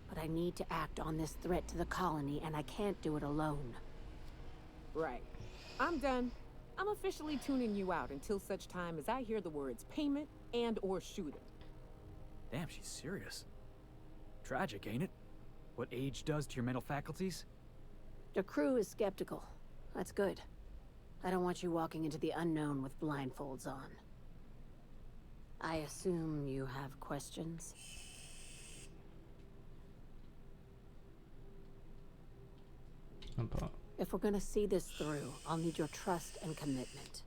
But I need to act on this threat to the colony, and I can't do it alone. Right. I'm done. I'm officially tuning you out until such time as I hear the words payment and or shooting. Damn, she's serious. Tragic, ain't it? What age does to your mental faculties? The crew is skeptical. That's good. I don't want you walking into the unknown with blindfolds on. I assume you have questions? If we're gonna see this through, I'll need your trust and commitment.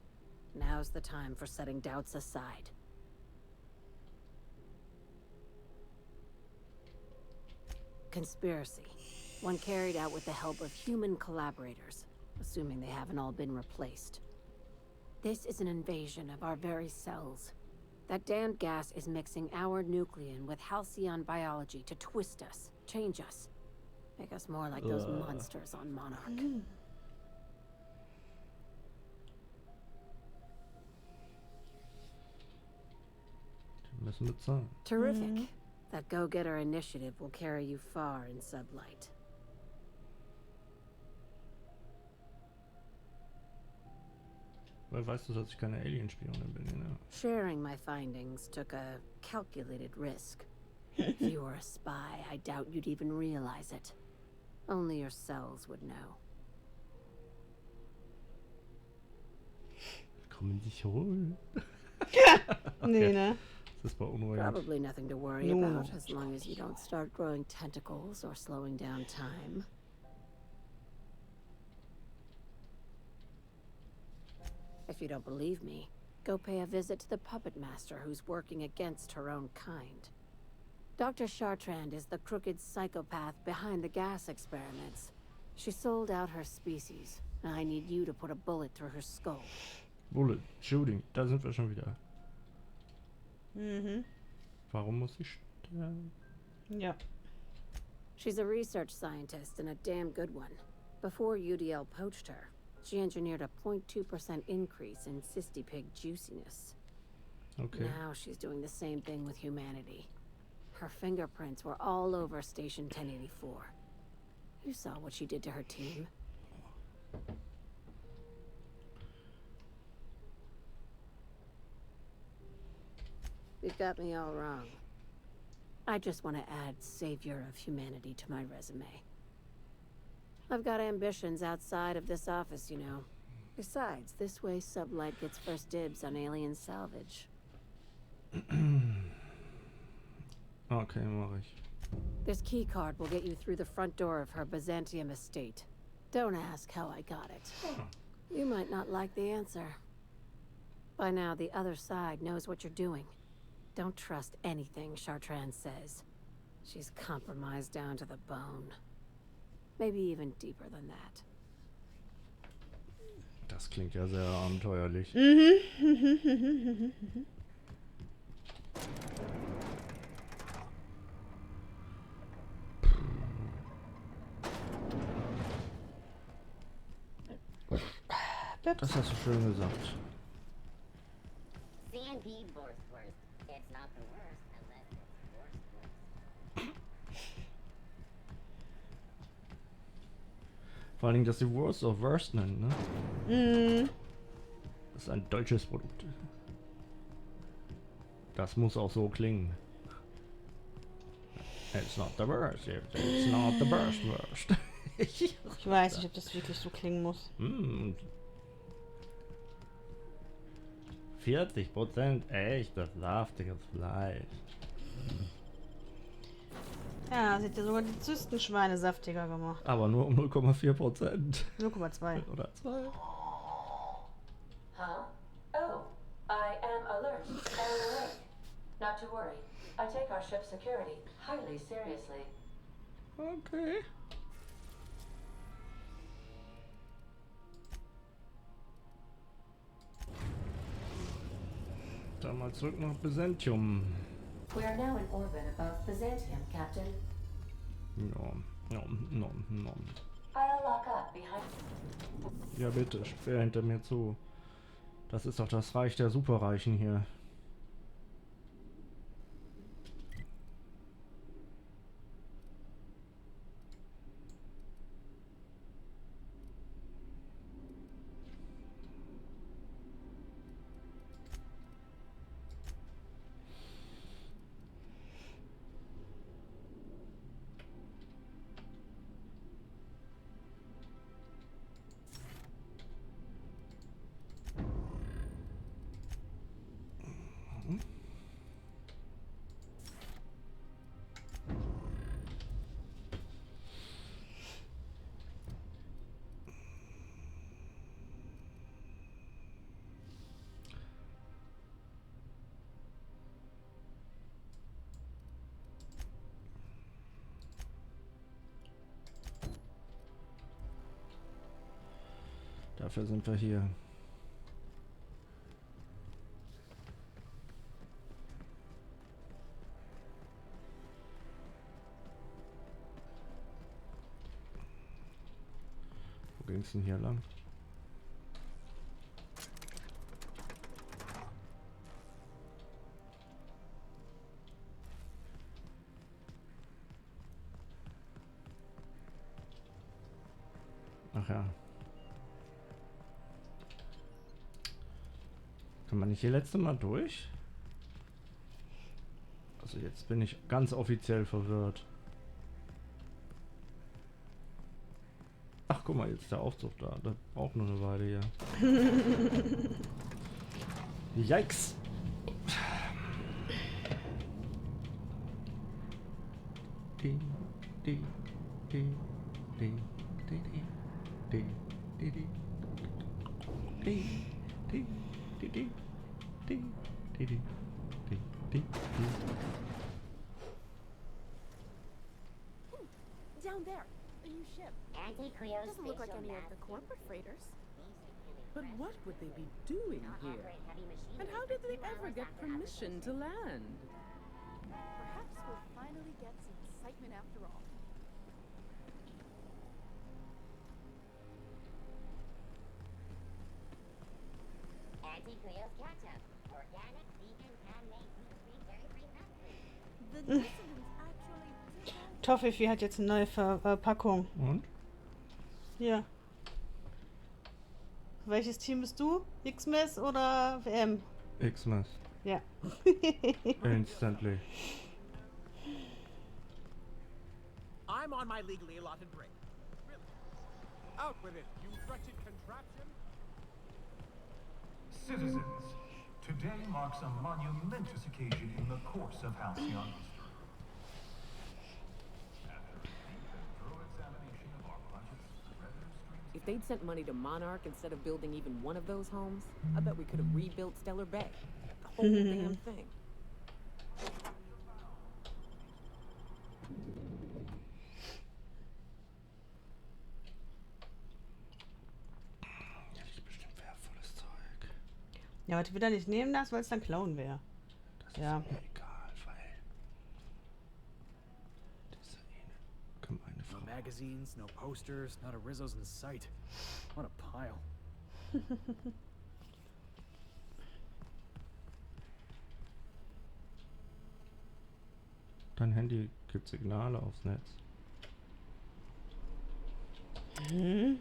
Now's the time for setting doubts aside. Conspiracy. One carried out with the help of human collaborators, assuming they haven't all been replaced. This is an invasion of our very cells. That damned gas is mixing our nucleon with halcyon biology to twist us, change us, make us more like those monsters on Monarch. Terrific. That go-getter initiative will carry you far in sublight. Weil weißt du, dass ich keine Alien-Spionin bin, ne? Sharing my findings took a calculated risk. If you were a spy, I doubt you'd even realize it. Only your cells would know. Kommen dich holen. Nee, ne? Das ist beunruhigend. Probably nothing to worry about as long as you don't start growing tentacles or slowing down time. If you don't believe me, go pay a visit to the puppet master who's working against her own kind. Dr. Chartrand is the crooked psychopath behind the gas experiments. She sold out her species. I need you to put a bullet through her skull. Bullet, Shooting, da sind wir schon wieder. Mhm. Warum muss ich sterben? Ja. She's a research scientist and a damn good one. Before UDL poached her, she engineered a 0.2% increase in cystipig juiciness. Okay. Now she's doing the same thing with humanity. Her fingerprints were all over Station 1084. You saw what she did to her team. You've got me all wrong. I just want to add savior of humanity to my resume. I've got ambitions outside of this office, you know. Besides, this way Sublight gets first dibs on alien salvage. Okay, mach ich. This key card will get you through the front door of her Byzantium estate. Don't ask how I got it. You might not like the answer. By now, the other side knows what you're doing. Don't trust anything Chartrand says. She's compromised down to the bone. Maybe even deeper than that. Das klingt ja sehr abenteuerlich. Das hast du schön gesagt. CNP Wurst. It's not the worst unless it's worst. Vor allen Dingen, dass die Wurst auch Wurst nennen, ne? Das ist ein deutsches Produkt. Das muss auch so klingen. It's not the worst, it's not the worst. Ich weiß nicht, ob das wirklich so klingen muss. 40% echtes, saftiges Fleisch. Ja, sie hat ja sogar die Zystenschweine saftiger gemacht. Aber nur um 0,4%. 0,2. Oder 2. Huh? Oh, I am alert and awake. Not to worry. I take our ship's security highly seriously. Okay. Dann mal zurück nach Byzantium. We are now in orbit above Byzantium, Captain. Ja. I'll lock up behind. Ja bitte, sperr hinter mir zu. Das ist doch das Reich der Superreichen hier. Dafür sind wir hier. Wo ging's denn hier lang? Ach ja. Kann man nicht hier letzte Mal durch? Also jetzt bin ich ganz offiziell verwirrt. Ach guck mal, jetzt ist der Aufzug da. Das braucht noch eine Weile hier. Yikes! Down there, a new ship. Anti-Creo's Doesn't look like spatial any of map. the corporate freighters. But what would they be doing here? And how did they ever get permission to land? Perhaps we'll finally get some excitement after all. Anti-Creo's ketchup. Organic, vegan, handmade, gluten-free, dairy-free, nut-free. The descendants actually... Toffifee hat jetzt eine neue Verpackung. Und? Hier. Welches Team bist du? X-Mess oder WM? X-Mess. Ja. Instantly. I'm on my legally allotted break. Really? Out with it, you wretched contraption! Citizens, today marks a monumentous occasion in the course of halcyon history. After a deep and thorough examination of our budgets, revenue streams, If they'd sent money to Monarch instead of building even one of those homes, I bet we could have rebuilt Stellar Bay. The whole damn thing. Ja, das ist bestimmt wertvolles Zeug. Ja, aber ich will da nicht nehmen das, weil es dann klauen wäre. Das ist Ja. mir egal, weil das ist ja eine gemeine No Frau. magazines, no posters, not a Rizzo's in sight. What a pile. Dein Handy gibt Signale aufs Netz. Mhm.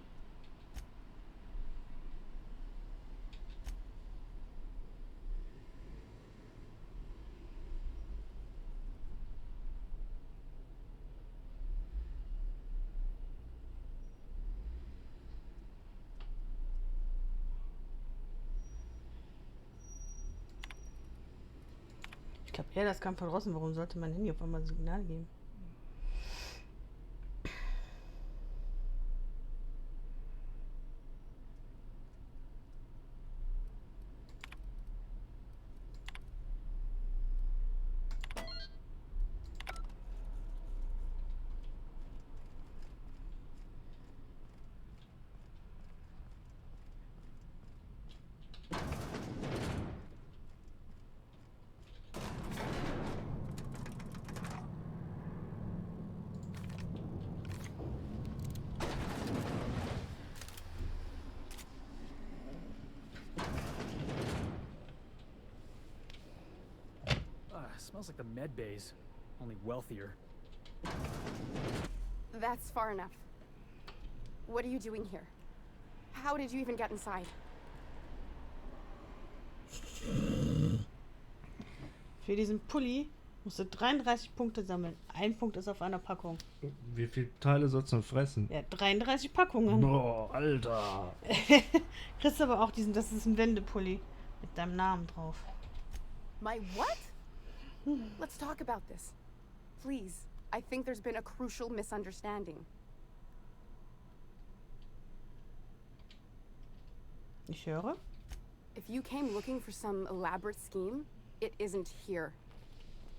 Ich glaube eher, das kam von draußen. Warum sollte mein Handy auf einmal ein Signal geben? Smells like the med bays, only wealthier. That's far enough. What are you doing here? How did you even get inside? Für diesen Pulli musst du 33 Punkte sammeln. Ein Punkt ist auf einer Packung. Wie viele Teile sollst du denn fressen? Ja, 33 Packungen. Boah, Alter. Kriegst aber auch diesen, das ist ein Wendepulli mit deinem Namen drauf. My what? Let's talk about this. Please. I think there's been a crucial misunderstanding. Ich höre. If you came looking for some elaborate scheme, it isn't here.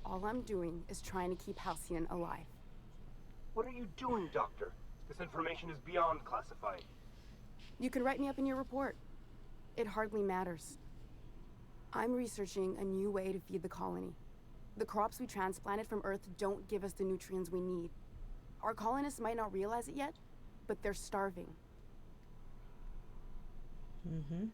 All I'm doing is trying to keep Halcyon alive. What are you doing, Doctor? This information is beyond classified. You can write me up in your report. It hardly matters. I'm researching a new way to feed the colony. The crops we transplanted from Earth don't give us the nutrients we need. Our colonists might not realize it yet, but they're starving. Mhm.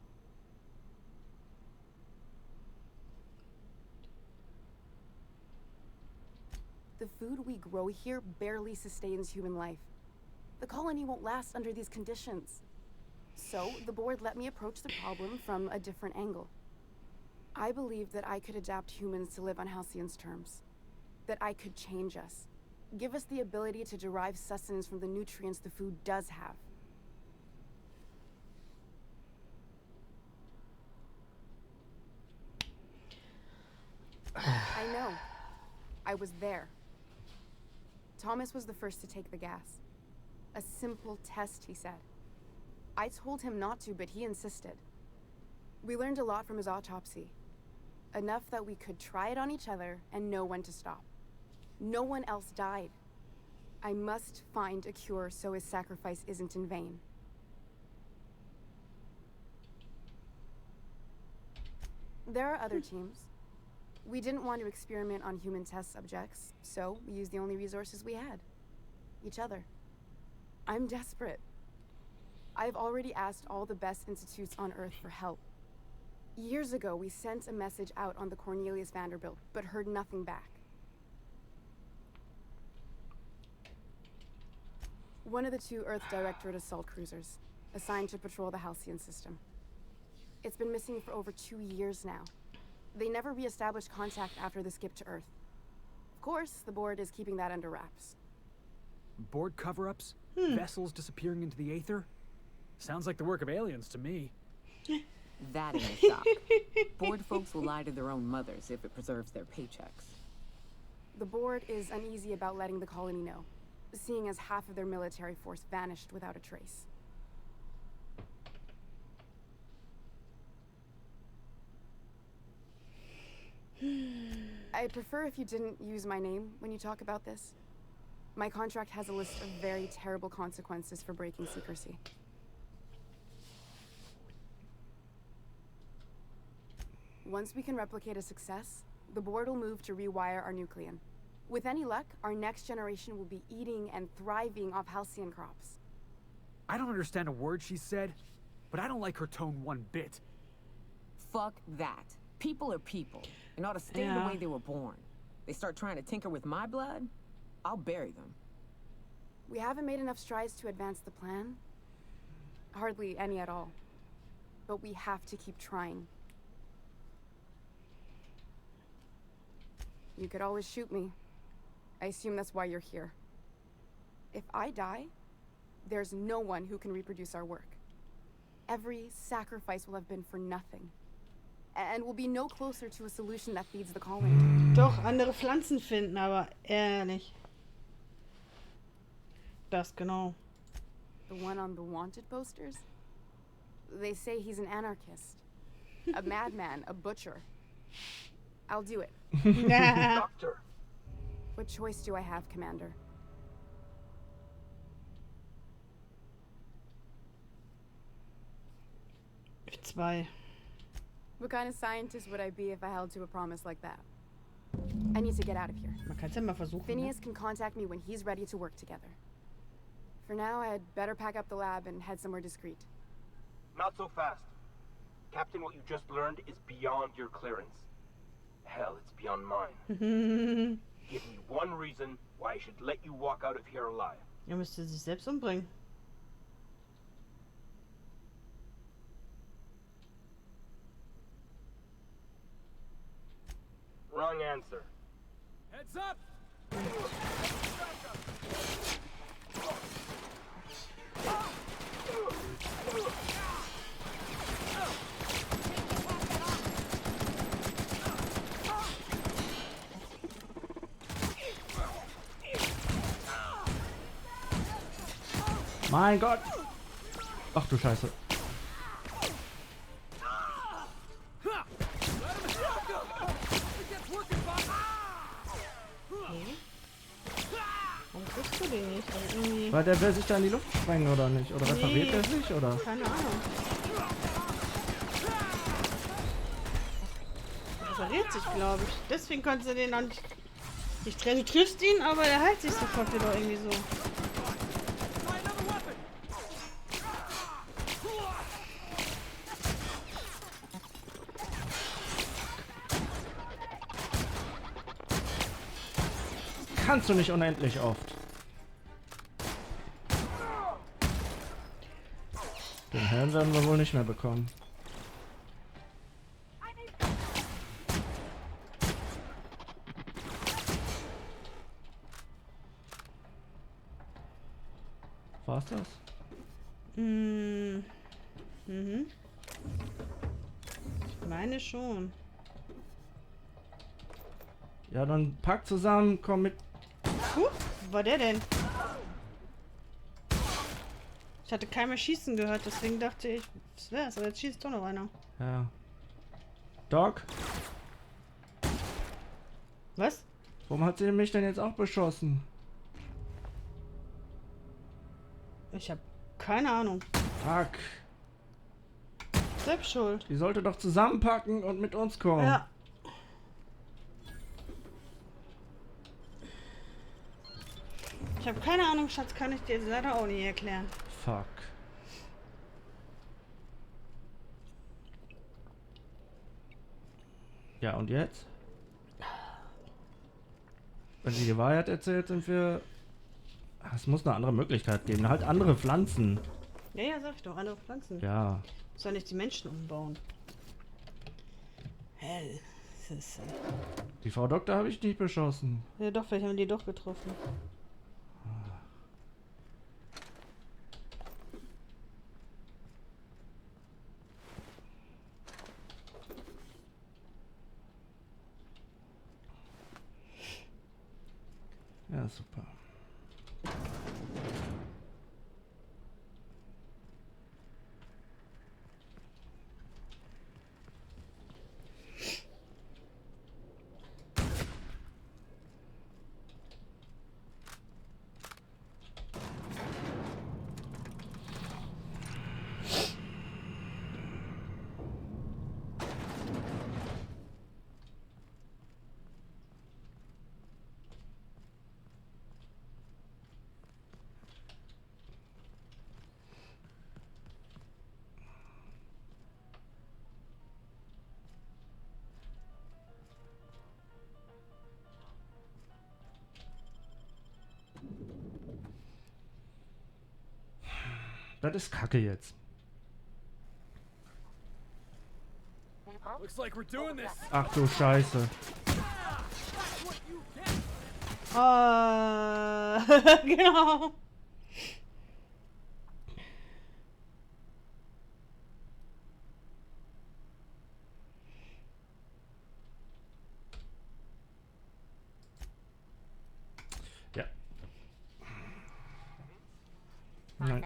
The food we grow here barely sustains human life. The colony won't last under these conditions. So, the board let me approach the problem from a different angle. I believed that I could adapt humans to live on Halcyon's terms. That I could change us. Give us the ability to derive sustenance from the nutrients the food does have. I know. I was there. Thomas was the first to take the gas. A simple test, he said. I told him not to, but he insisted. We learned a lot from his autopsy. Enough that we could try it on each other and know when to stop. No one else died. I must find a cure so his sacrifice isn't in vain. There are other teams. We didn't want to experiment on human test subjects, so we used the only resources we had. Each other. I'm desperate. I've already asked all the best institutes on Earth for help. Years ago, we sent a message out on the Cornelius Vanderbilt, but heard nothing back. One of the two Earth Directorate assault cruisers, assigned to patrol the Halcyon system. It's been missing for over 2 years now. They never re-established contact after the skip to Earth. Of course, the board is keeping that under wraps. Board cover-ups? Vessels disappearing into the aether? Sounds like the work of aliens to me. That ain't a shock. Board folks will lie to their own mothers if it preserves their paychecks. The board is uneasy about letting the colony know, seeing as half of their military force vanished without a trace. I'd prefer if you didn't use my name when you talk about this. My contract has a list of very terrible consequences for breaking secrecy. Once we can replicate a success, the board will move to rewire our nucleon. With any luck, our next generation will be eating and thriving off Halcyon crops. I don't understand a word she said, but I don't like her tone one bit. Fuck that. People are people, and ought to stay the way they were born. They start trying to tinker with my blood, I'll bury them. We haven't made enough strides to advance the plan. Hardly any at all. But we have to keep trying. You could always shoot me. I assume that's why you're here. If I die, there's no one who can reproduce our work. Every sacrifice will have been for nothing. And we'll be no closer to a solution that feeds the colony. Doch, andere Pflanzen finden, aber ehrlich. Das genau. The one on the wanted posters? They say he's an anarchist. A madman, a butcher. I'll do it. Doctor! What choice do I have, Commander? Zwei. What kind of scientist would I be if I held to a promise like that? I need to get out of here. Man kann's ja mal versuchen. Phineas can contact me when he's ready to work together. For now, I'd better pack up the lab and head somewhere discreet. Not so fast. Captain, what you just learned is beyond your clearance. Hell, it's beyond mine. Give me one reason why I should let you walk out of here alive. Er müsste sich selbst umbringen. Wrong answer. Heads up! Mein Gott! Ach du Scheiße. Warum kriegst du den nicht? Also irgendwie... Weil der will sich da in die Luft sprengen oder nicht? Oder repariert er sich oder? Keine Ahnung. Er repariert sich, glaube ich. Deswegen kannst du den noch nicht... Du triffst ihn, aber er heilt sich sofort wieder irgendwie so. Kannst du nicht unendlich oft. Den Helm werden wir wohl nicht mehr bekommen. War's das? Mhm. Ich meine schon. Ja, dann pack zusammen, komm mit. Wo war der denn? Ich hatte keiner schießen gehört, deswegen dachte ich, was wär's? Aber jetzt schießt doch noch einer. Ja. Doc? Was? Warum hat sie mich denn jetzt auch beschossen? Ich hab keine Ahnung. Fuck. Selbst schuld. Die sollte doch zusammenpacken und mit uns kommen. Ja. Ich habe keine Ahnung, Schatz, kann ich dir leider auch nicht erklären. Fuck. Ja, und jetzt? Wenn sie die Wahrheit erzählt, sind wir... Es muss eine andere Möglichkeit geben. Halt andere Pflanzen. Ja, ja, sag ich doch, andere Pflanzen. Ja. Soll nicht die Menschen umbauen. Hell. Das ist, Die Frau Doktor habe ich nicht beschossen. ja doch, vielleicht haben die doch getroffen. Ja, super. Das ist Kacke jetzt. Looks like we're doing this. Ach du Scheiße. Genau. Ja. Nein.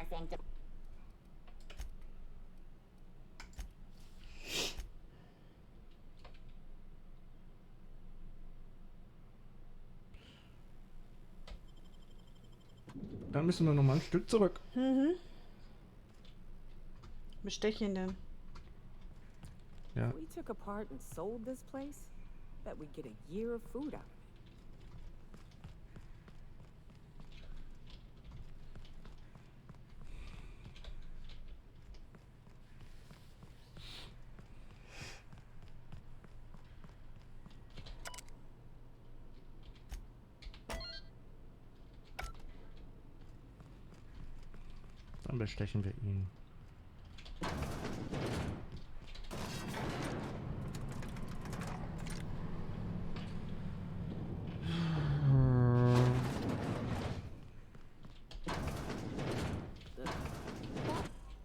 Dann müssen wir noch mal ein Stück zurück. Bestechenden. Ja. If we took apart and sold this place, bet we'd get a year of food out of it. Dann bestechen wir ihn.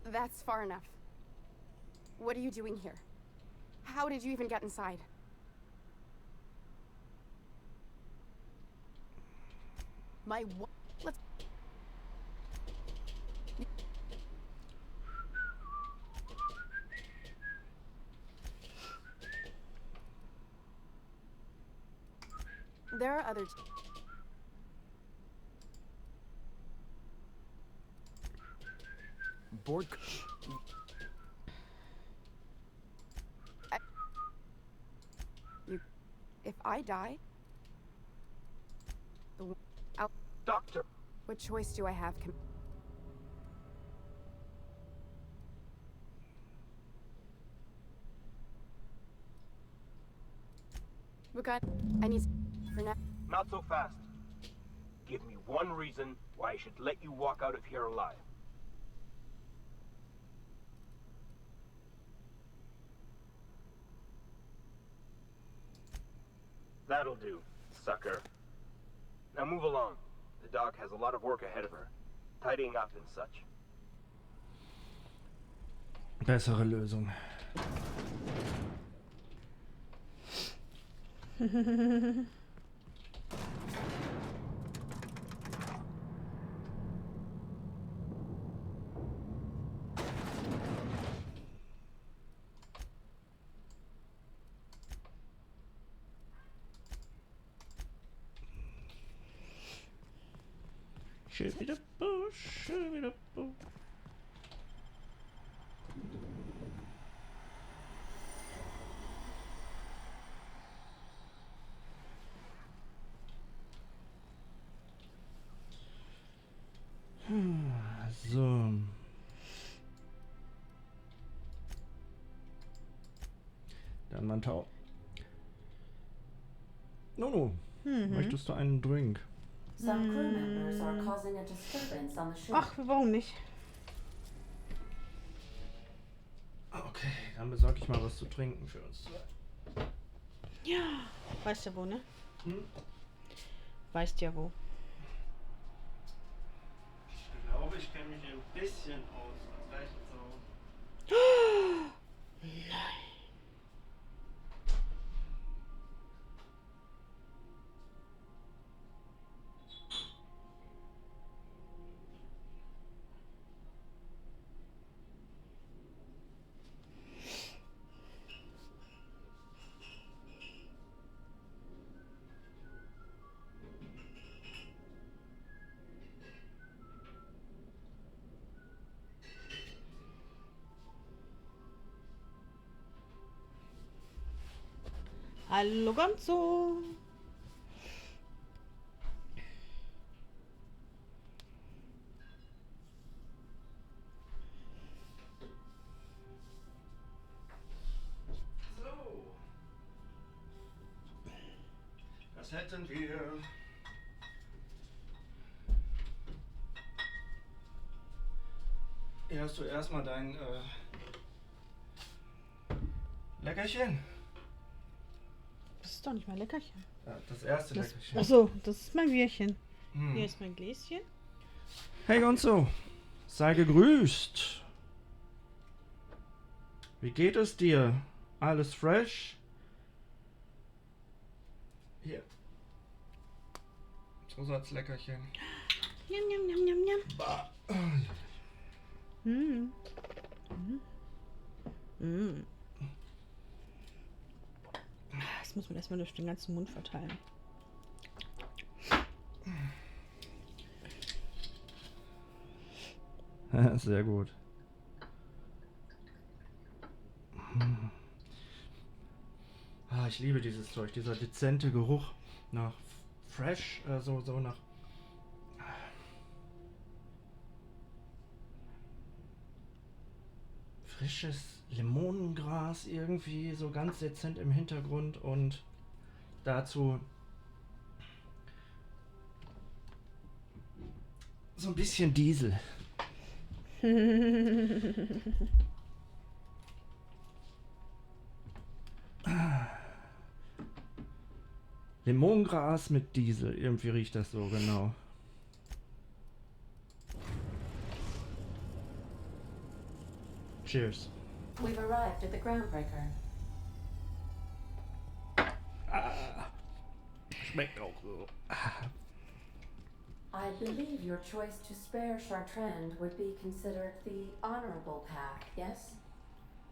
That's far enough. What are you doing here? How did you even get inside? My what? Let's. There are other. Board. If I die, Doctor! What choice do I have? Look, I need for now. Not so fast. Give me one reason why I should let you walk out of here alive. That'll do, sucker. Now move along. The doc has a lot of work ahead of her. Tidying up and such. Bessere Lösung. So. Dann mein Tau. Nono, möchtest du einen Drink? Some crew members are causing a disturbance on the ship. Ach, warum nicht? Okay, dann besorge ich mal was zu trinken für uns. Ja. Weißt ja wo, ne? Hm? Weißt ja wo. Ich glaube, ich kenne mich ein bisschen aus. Vielleicht so. Nein. Hallo Gonzo. So. Das hätten wir. Hier hast du erstmal dein Leckerchen. Das ist doch nicht mein Leckerchen. Ja, das erste Leckerchen. Achso, das ist mein Bierchen. Hier ist mein Gläschen. Hey Gonzo, sei gegrüßt. Wie geht es dir? Alles fresh? Hier. Zusatzleckerchen. Njam, njam, njam, njam, njam. Bah. Das muss man erstmal durch den ganzen Mund verteilen. Sehr gut. Ah, ich liebe dieses Zeug, dieser dezente Geruch nach fresh, so nach frisches Limonengras irgendwie, so ganz dezent im Hintergrund und dazu so ein bisschen Diesel. Limongras mit Diesel. Irgendwie riecht das so, genau. Cheers. We've arrived at the groundbreaker. Schmeckt auch so. I believe your choice to spare Chartrand would be considered the honorable path, yes?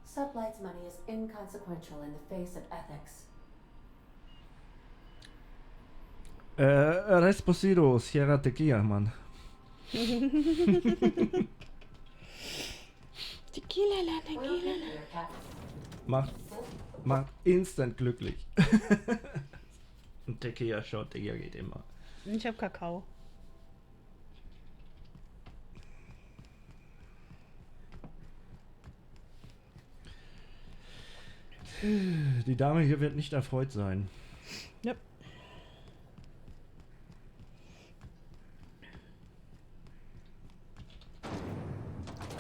Sublight's money is inconsequential in the face of ethics. Resposito, Sierra Tequila, Mann. Tequila, Tequila. Macht instant glücklich. Ein Tequila-Shot, Digga, geht immer. Ich hab Kakao. Die Dame hier wird nicht erfreut sein. Ja.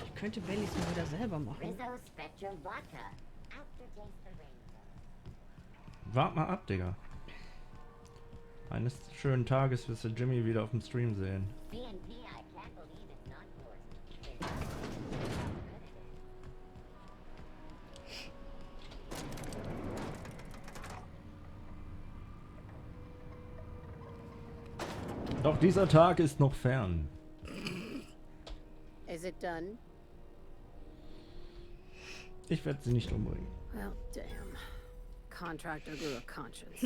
Ich könnte Baileys mal wieder selber machen. Rizzo Spectrum Vodka. Aftertaste the rainbow. Wart mal ab, Digga. Eines schönen Tages wirst du Jimmy wieder auf dem Stream sehen. BNP, I can't believe it's not yours. Doch dieser Tag ist noch fern. Is it done? Ich werde sie nicht umbringen. Well, damn. Contractor grew a conscience.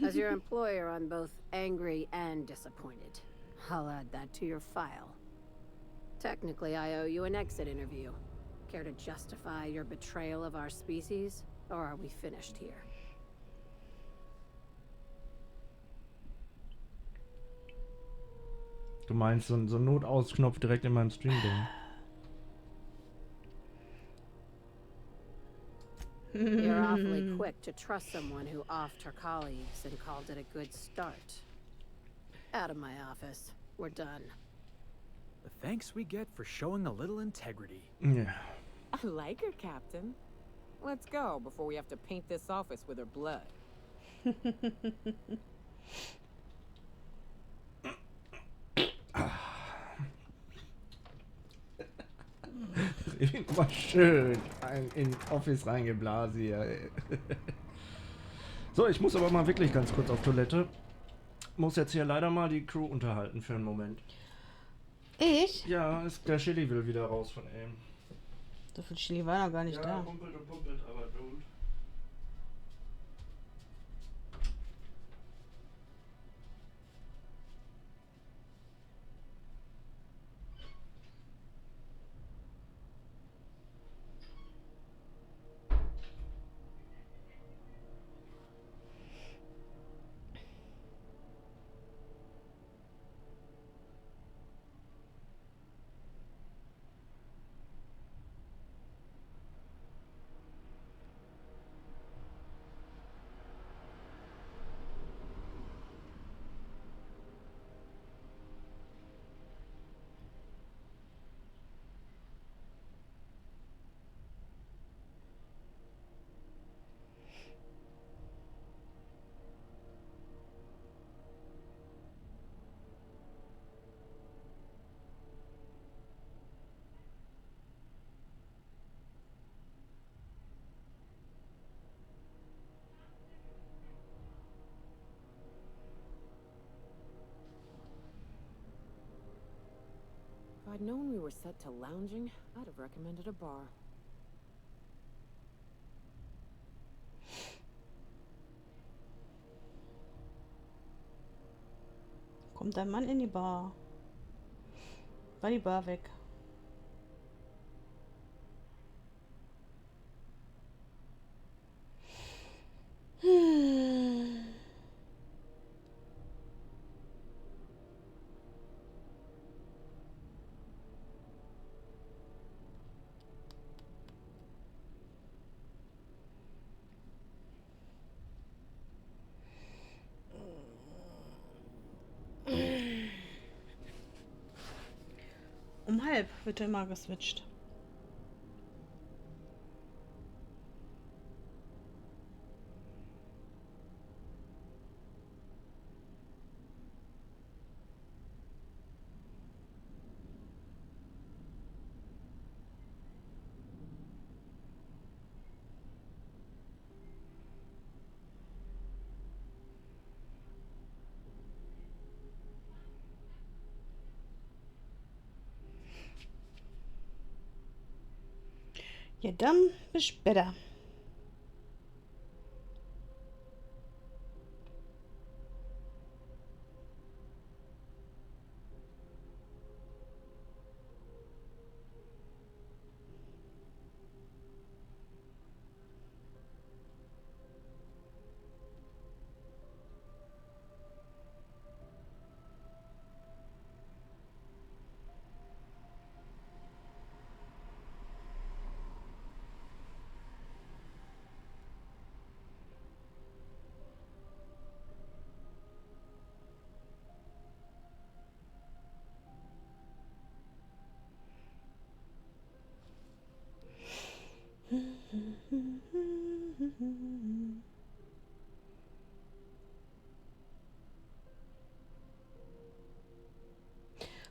As your employer, I'm both angry and disappointed. I'll add that to your file. Technically, I owe you an exit interview. Care to justify your betrayal of our species? Or are we finished here? Du meinst so ein Notausknopf direkt in meinem Stream-Ding? You're awfully quick to trust someone who offed her colleagues and called it a good start. Out of my office. We're done. The thanks we get for showing a little integrity. Yeah. I like her, Captain. Let's go before we have to paint this office with her blood. Mal schön in Office reingeblasen hier. So, ich muss aber mal wirklich ganz kurz auf Toilette. Muss jetzt hier leider mal die Crew unterhalten für einen Moment. Ich? Ja, der Chili will wieder raus von ihm. So viel Chili war noch gar nicht da. Pumpelt und pumpelt, aber dude. If I'd known we were set to lounging, I'd have recommended a bar. Kommt ein Mann in die Bar. War die Bar weg. halb wird ja immer geswitcht. Ja, dann bis später.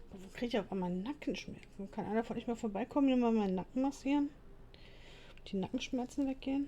Warum kriege ich auf einmal Nackenschmerzen? Kann einer von euch mal vorbeikommen und mal meinen Nacken massieren? Die Nackenschmerzen weggehen?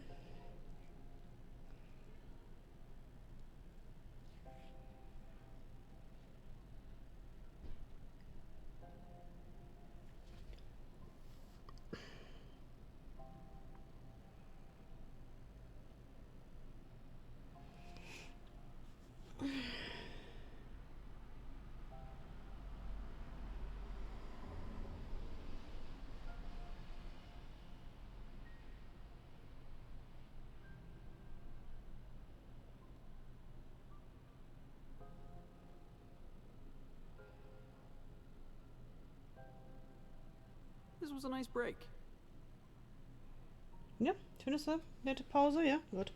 This was a nice break. Ja, findest du? Nette Pause? Ja, gut.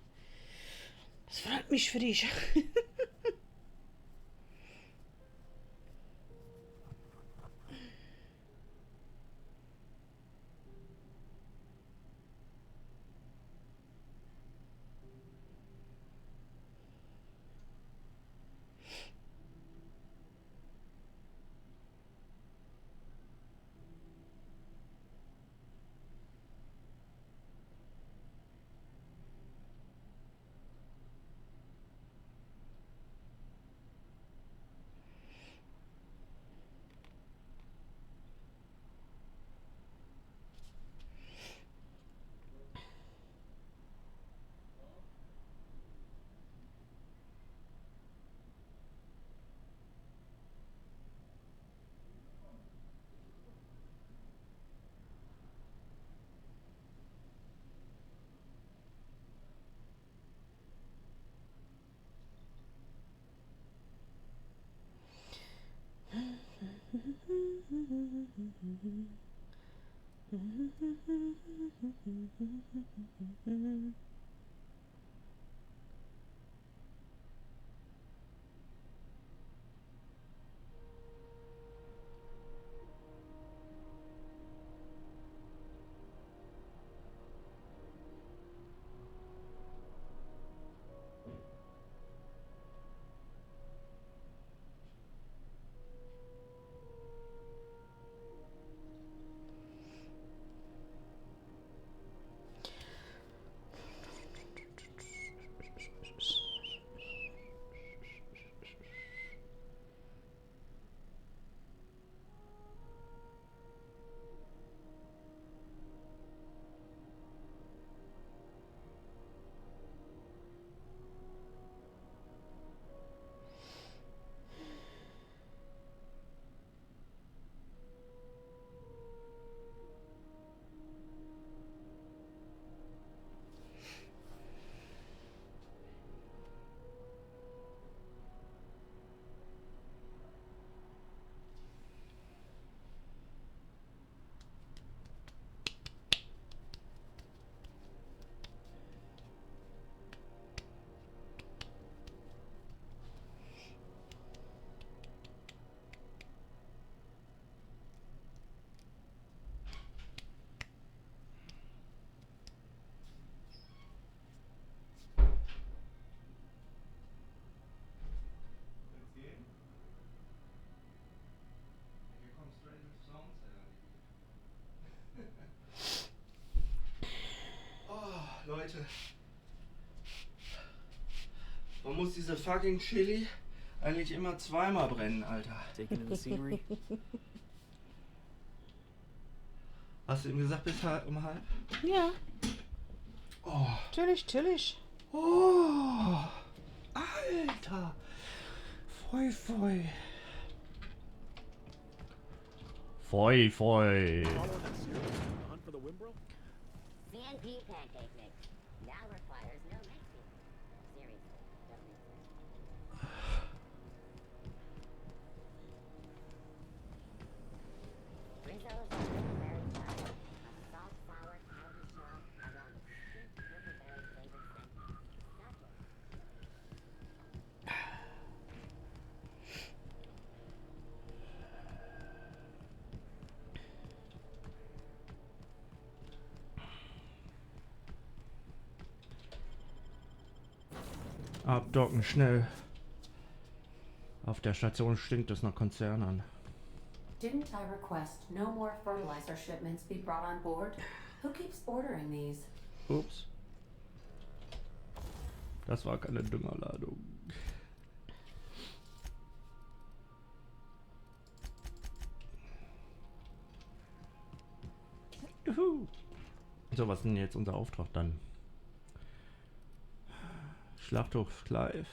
Das freut mich für dich. Leute. Warum muss diese fucking Chili eigentlich immer zweimal brennen, Alter? Taking in the scenery. Hast du ihm gesagt, bis um halb? Ja. Oh. Natürlich. Oh. Alter. Foi, foi. Foi, foi. CNP pancake mix now requires no mixing. Seriously, don't mix it. Risso's berry salad, a salt sour candy shell, along with sweet purple berry flavored sandwich. Abdocken, schnell. Auf der Station stinkt es nach Konzernern. Didn't I request no more fertilizer shipments be brought on board? Who keeps ordering these? Ups. Das war keine Düngerladung. Juhu. So, was ist denn jetzt unser Auftrag dann? Schlachthof live.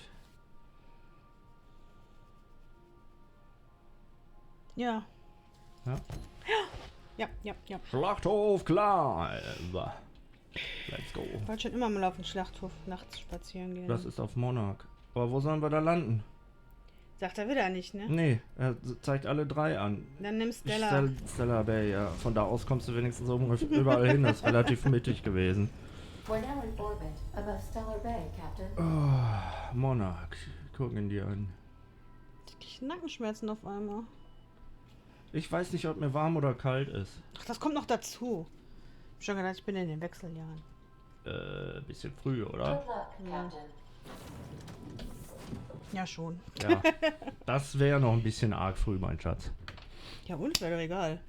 Ja. Ja. Ja. Schlachthof live. Let's go. Ich wollte schon immer mal auf den Schlachthof nachts spazieren gehen. Das ist auf Monarch. Aber wo sollen wir da landen? Sagt er wieder nicht, ne? Nee, er zeigt alle drei an. Dann nimm Stella. Stella Bay, ja. Von da aus kommst du wenigstens überall hin. Das ist relativ mittig gewesen. We're now in orbit above Stellar Bay, Captain. Oh, Monarch. Gucken die an. Ich krieg Nackenschmerzen auf einmal. Ich weiß nicht, ob mir warm oder kalt ist. Ach, das kommt noch dazu. Ich hab schon gedacht, ich bin in den Wechseljahren. Bisschen früh, oder? Good luck, Captain. Ja, schon. Ja. Das wäre noch ein bisschen arg früh, mein Schatz. Ja, und? Wäre doch egal.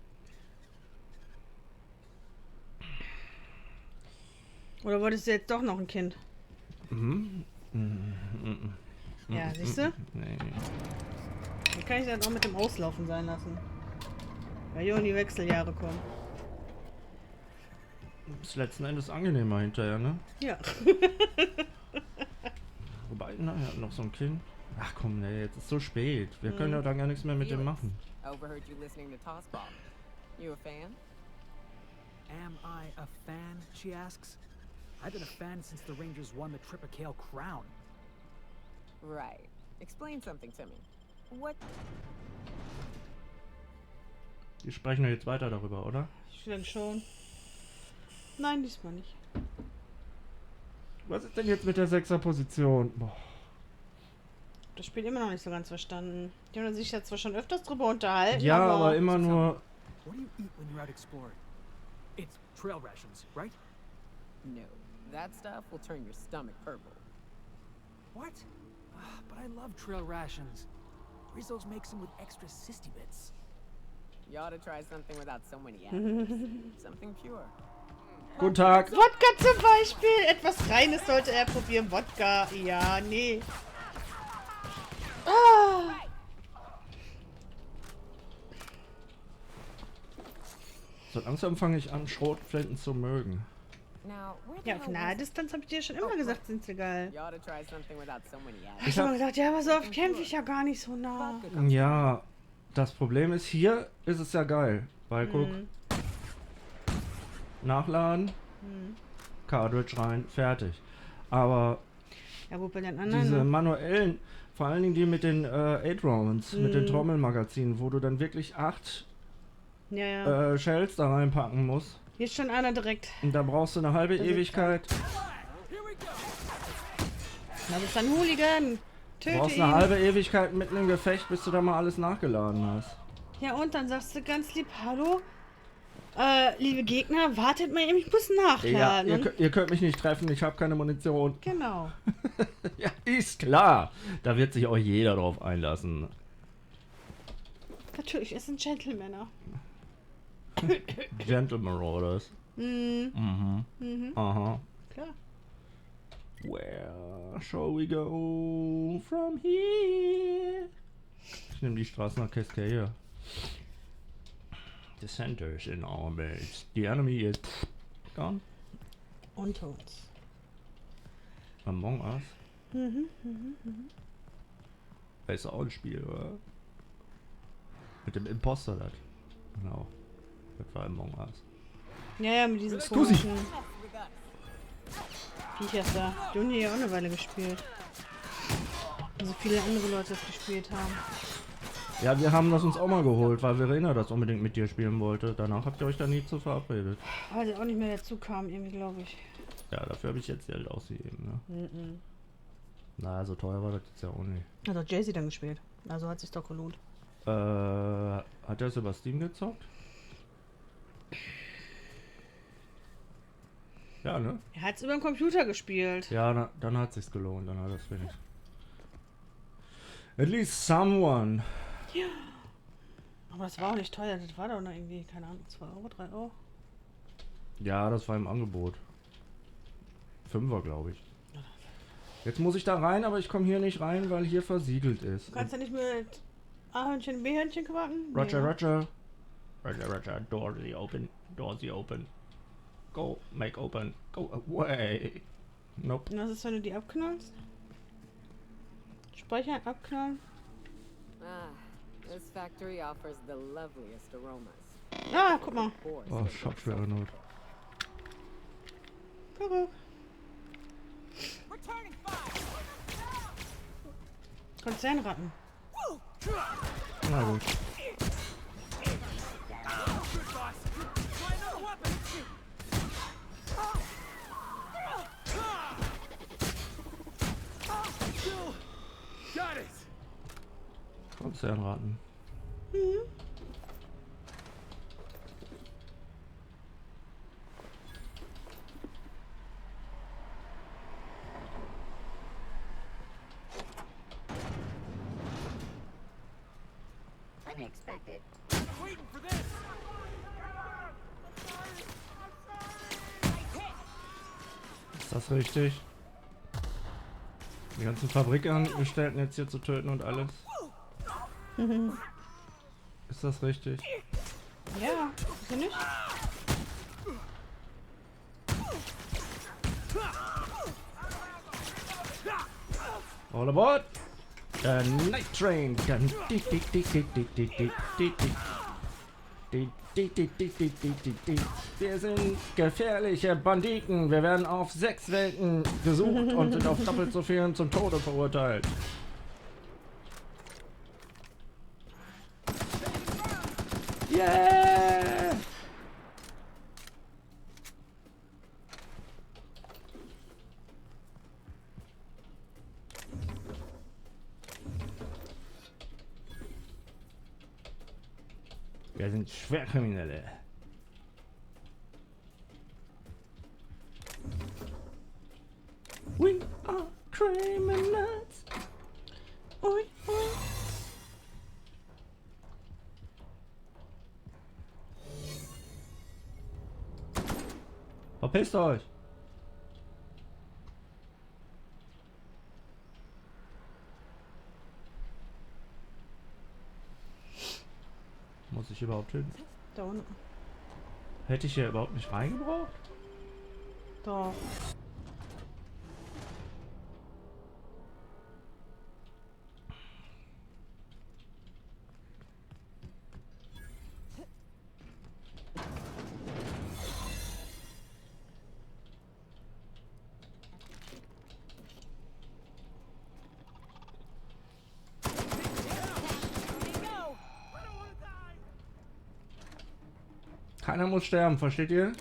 Oder wolltest du jetzt doch noch ein Kind? Ja, siehst du? Nee. Dann kann ich das auch mit dem Auslaufen sein lassen. Weil hier in die Wechseljahre kommen. Ist letzten Endes angenehmer hinterher, ne? Ja. Wobei, na, er hat noch so ein Kind. Ach komm, nee, jetzt ist so spät. Wir können ja dann gar nichts mehr mit dem machen. Overheard you listening to Tossball. You a fan? Am I a fan, she asks. I've been a fan since the Rangers won the Triple Crown. Right. Explain something to me. What? Die sprechen ja jetzt weiter darüber, oder? Ich denke schon. Nein, diesmal nicht. Was ist denn jetzt mit der 6er Position? Boah. Das Spiel immer noch nicht so ganz verstanden. Die haben sich ja zwar schon öfters drüber unterhalten. Ja, aber immer nur... What do you eat when you're out exploring? It's trail rations, right? No. That stuff will turn your stomach purple. What? But I love trail rations. Rizzo's makes them with extra sissy bits. You ought to try something without so many additives. Something pure. Guten Tag. Wodka zum Beispiel. Etwas Reines sollte er probieren. Wodka. Ja, nee. Ah. So langsam fange ich an, Schrotflinten zu mögen. Ja, auf nahe Distanz habe ich dir schon immer gesagt, sind sie geil. You ought to try something without so many additives. Ich habe gesagt, ja, aber so oft kämpfe ich ja gar nicht so nah. Ja, das Problem ist, hier ist es ja geil. Weil, guck, nachladen, Cartridge rein, fertig. Aber ja, gut, bei den anderen, diese manuellen, vor allen Dingen die mit den 8-Rounds, mit den Trommelmagazinen, wo du dann wirklich 8 Shells da reinpacken musst. Hier ist schon einer direkt. Und da brauchst du eine halbe Ewigkeit. Das ist ein Hooligan. Du brauchst eine halbe Ewigkeit mitten im Gefecht, bis du da mal alles nachgeladen hast. Ja, und dann sagst du ganz lieb, hallo, liebe Gegner, wartet mal eben, ich muss nachladen. Ja, ihr könnt mich nicht treffen, ich habe keine Munition. Genau. Ja, ist klar. Da wird sich auch jeder drauf einlassen. Natürlich, es sind Gentlemänner. Gentleman Orders. Aha. Klar. Where shall we go from here? Ich nehme die Straße nach Cascadia. The center is in our base. The enemy is gone. Unter uns. Among Us. Mhm. Das ist auch ein Spiel, oder? Mit dem Imposter das. Genau. Das war Among Us. Ja, mit diesen komischen Viechers da. Die haben ja auch eine Weile gespielt. Also viele andere Leute das gespielt haben. Ja, wir haben das uns auch mal geholt, weil Verena das unbedingt mit dir spielen wollte. Danach habt ihr euch da nie zu verabredet. Weil sie auch nicht mehr dazu kam, irgendwie, glaube ich. Ja, dafür habe ich jetzt Geld ausgegeben, ne? Na, so teuer war das jetzt ja auch nicht. Hat doch Jay-Z dann gespielt. Also hat sich doch gelohnt. Hat er es über Steam gezockt? Ja, ne? Er hat es über den Computer gespielt. Ja, dann hat es sich gelohnt, dann hat er es wenigstens. At least someone. Ja. Aber das war auch nicht teuer, das war doch noch irgendwie, keine Ahnung, 2 Euro, 3 Euro. Ja, das war im Angebot. 5er, glaube ich. Jetzt muss ich da rein, aber ich komme hier nicht rein, weil hier versiegelt ist. Du kannst ja nicht mit A-Hörnchen, B-Hörnchen quacken? Roger, Nee. Roger. Roger, Roger. Door open. Door open. Go, make open. Go away. Nope. Und was ist, wenn du die abknallst? Speichern, abknallen. Ah, this factory offers the loveliest aromas. Ah, guck mal. Oh, Schockschwere Not. Kuckuck. Konzernratten. Na gut. Konzernraten. Unexpected. Waiting for this. Ist das richtig? Die ganzen Fabrikangestellten jetzt hier zu töten und alles? Ist das richtig? Ja, ist ja nicht. All aboard! The Night Train! Dun, dick, dick, dick, dick, dick, dick, dick, dick, dick. Dick, dick, dick, dick, dick, dick, dick, dick. Wir sind gefährliche Banditen. Wir werden auf 6 Welten gesucht und sind auf doppelt so vielen zum Tode verurteilt. Yeah! Wir sind Schwerkriminelle. We are criminals. Ui, ui. Verpisst euch! Muss ich überhaupt hin? Da unten. Hätte ich hier überhaupt nicht reingebraucht? Doch. Keiner muss sterben, versteht ihr?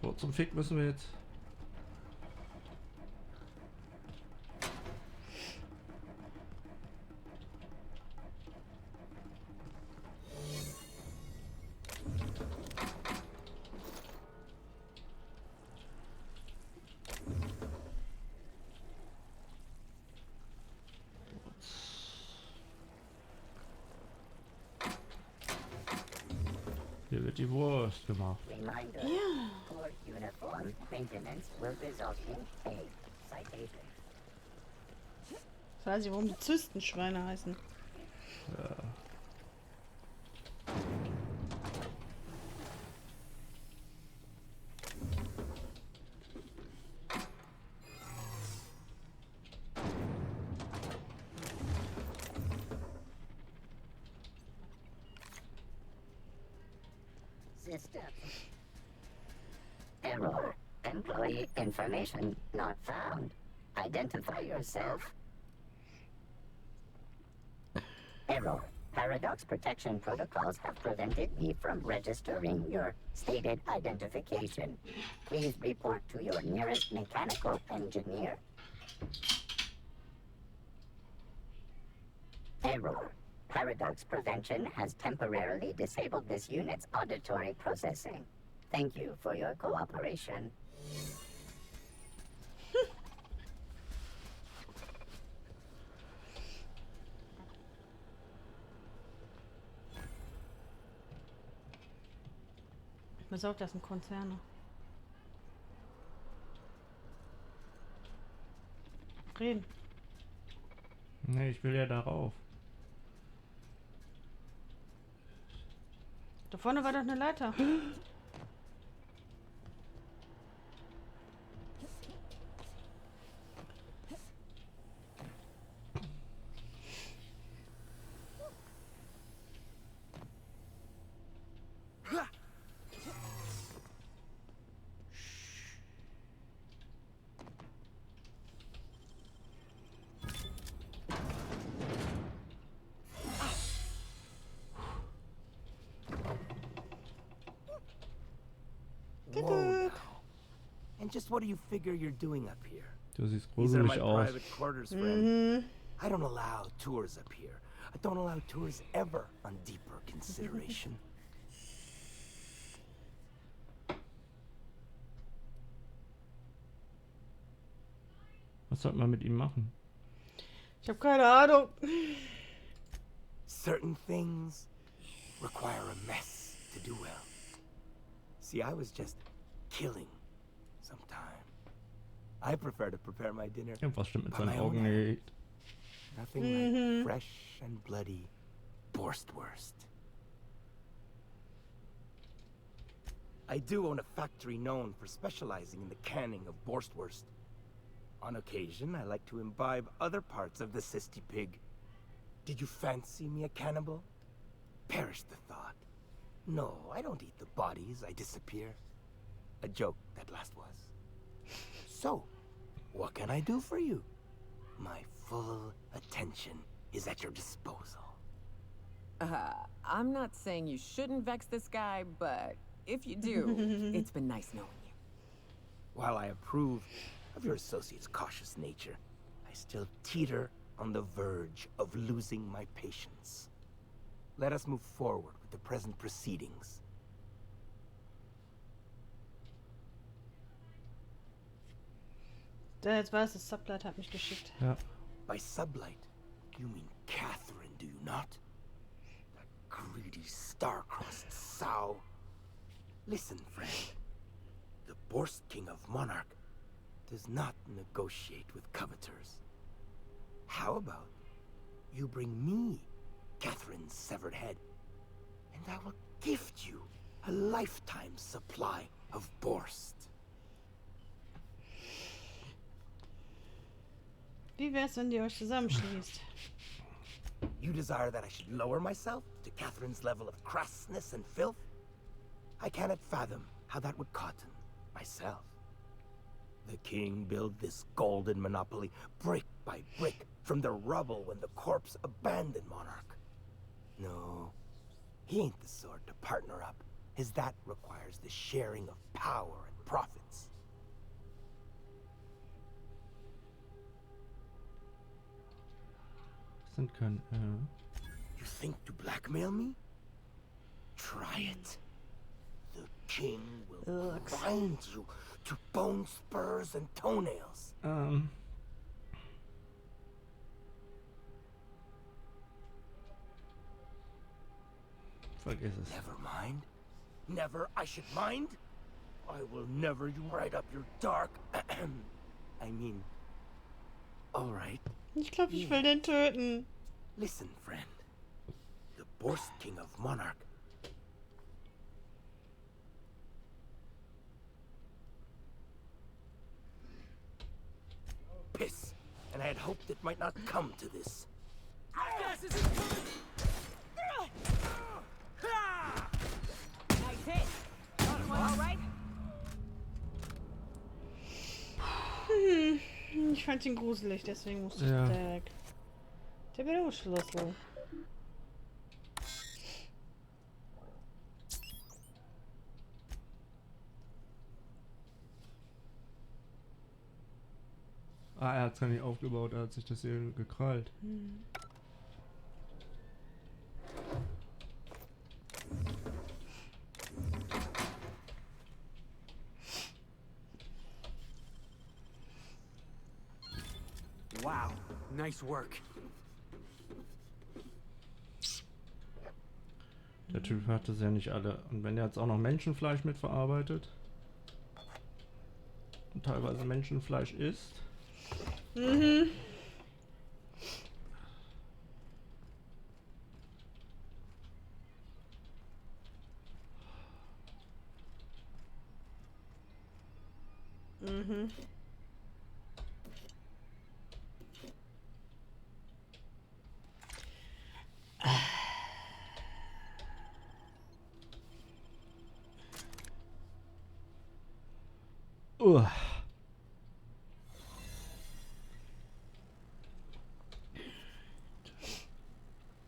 Wo zum Fick müssen wir jetzt? wird die Wurst gemacht. Reminder. Ja. Poor uniform maintenance will result in a citation. Ich weiß nicht, warum die Zystenschweine heißen. Ja. System. Error. Employee information not found. Identify yourself. Error. Paradox protection protocols have prevented me from registering your stated identification. Please report to your nearest mechanical engineer. Error. Paradox prevention has temporarily disabled this unit's auditory processing. Thank you for your cooperation. Besorgt das sind Konzerne. Reden. Nee, ich will ja darauf. Da vorne war doch eine Leiter. Whoa now. And just what do you figure you're doing up here? Du siehst These are my gruselig aus. private quarters, friend. I don't allow tours up here. I don't allow tours ever on deeper consideration. Was sollte man mit ihm machen? Ich habe keine Ahnung. Certain things require a mess to do well. See, I was just killing some time. I prefer to prepare my dinner Irgendwas stimmt mit by seinen my own Augen hand. nicht. Nothing like fresh and bloody Wurst. I do own a factory known for specializing in the canning of Wurst. On occasion, I like to imbibe other parts of the cysty pig. Did you fancy me a cannibal? Perish the thought. No, I don't eat the bodies, I disappear. A joke, that last was. So, what can I do for you? My full attention is at your disposal. I'm not saying you shouldn't vex this guy, but if you do, it's been nice knowing you. While I approve of your associate's cautious nature, I still teeter on the verge of losing my patience. Let us move forward with the present proceedings. Der jetzt weiß, das Sublight hat mich geschickt. Ja. By sublight, you mean Catherine, do you not? That greedy, star-crossed sow. Listen, friend. The Wurst King of Monarch does not negotiate with coveters. How about you bring me Catherine's severed head, and I will gift you a lifetime supply of Wurst. Wie wär's, wenn ihr euch zusammenschließt? You desire that I should lower myself to Catherine's level of crassness and filth? I cannot fathom how that would cotton myself. The king built this golden monopoly brick by brick from the rubble when the corpse abandoned Monarch. No, he ain't the sort to partner up, as that requires the sharing of power and profits. Sind kein, You think to blackmail me? Try it. The king will grind you to bone spurs and toenails. Vergiss es. Never mind. Never I should mind? I will never write up your dark... I mean... Alright. Ich glaube, ich will den töten. Listen, friend. The Wurst King of Monarch. Piss. And I had hoped it might not come to this. Gas isn't coming! Nice hit. All right? Ich fand ihn gruselig, deswegen musste ich Ja. weg. Der Bildungsschlüssel. Ah, er hat es gar nicht aufgebaut, er hat sich das hier gekrallt. Wow, nice work. Der Typ hat das ja nicht alle. Und wenn er jetzt auch noch Menschenfleisch mitverarbeitet und teilweise Menschenfleisch isst. Mhm. Mhm.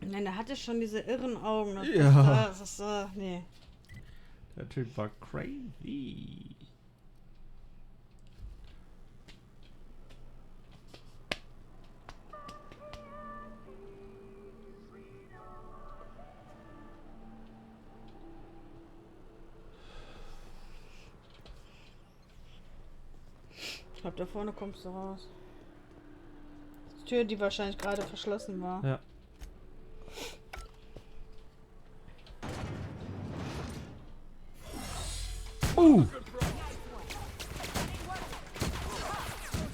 Nein, der hatte schon diese irren Augen. Das ist, nee. Der Typ war crazy. Ich glaube, da vorne kommst du raus. Die Tür, die wahrscheinlich gerade verschlossen war. Ja.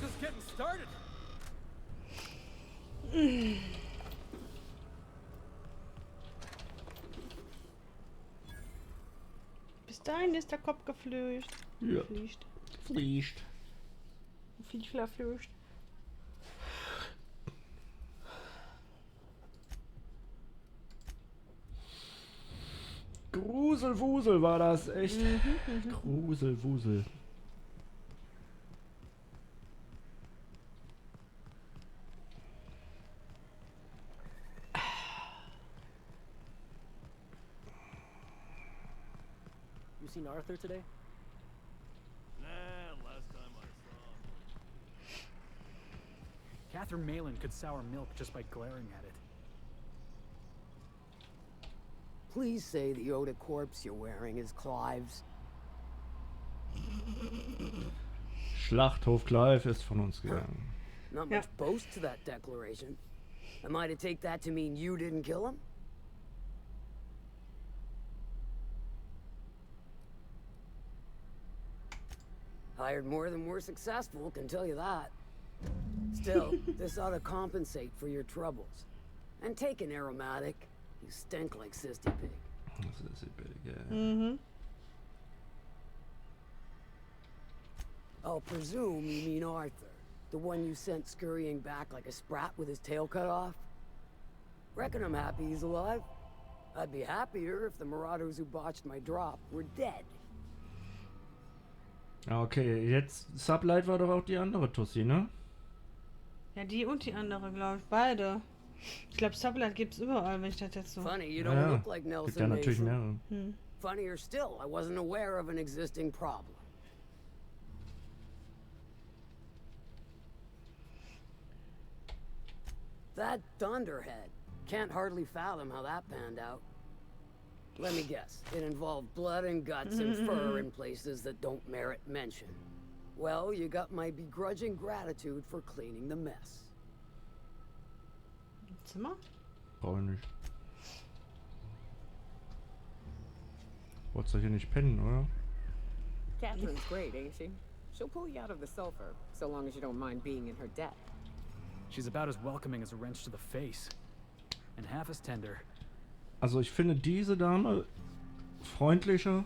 Just getting started. Bis dahin ist der Kopf geflücht. Ja. Geflücht. Fliegt. Viel verflücht. Gruselwusel war das, echt. Gruselwusel. You seen Arthur today? Nah, last time I saw him. Catherine Malin could sour milk just by glaring at it. Please say the Yoda corpse you're wearing is Clive's. Schlachthof Clive ist von uns gegangen. Not much boast to that declaration. Am I to take that to mean you didn't kill him? Hired more than we're successful, can tell you that. Still, this ought to compensate for your troubles. And take an aromatic. You stink like Sissy Pig. Sissy Pig, yeah. Mhm. I'll presume you mean Arthur, the one you sent scurrying back like a sprat with his tail cut off. Reckon I'm happy he's alive. I'd be happier if the marauders who botched my drop were dead. Okay, jetzt Sublight war doch auch die andere Tussi, ne? Ja, die und die andere, glaube ich. Beide. Ich glaube, Sublight gibt's überall, wenn ich das jetzt so... Funny, you don't look like Nelson Gibt ja natürlich Mason. mehrere. Funnier still, I wasn't aware of an existing problem. That Thunderhead. Can't hardly fathom how that panned out. Let me guess. It involved blood and guts and fur in places that don't merit mention. Well, you got my begrudging gratitude for cleaning the mess. Zimmer? Brauche ich nicht. Wolltest du hier nicht pennen, oder? Catherine's great, ain't she? She'll pull you out of the sulfur, so long as you don't mind being in her debt. She's about as welcoming as a wrench to the face. And half as tender. Also ich finde diese Dame freundlicher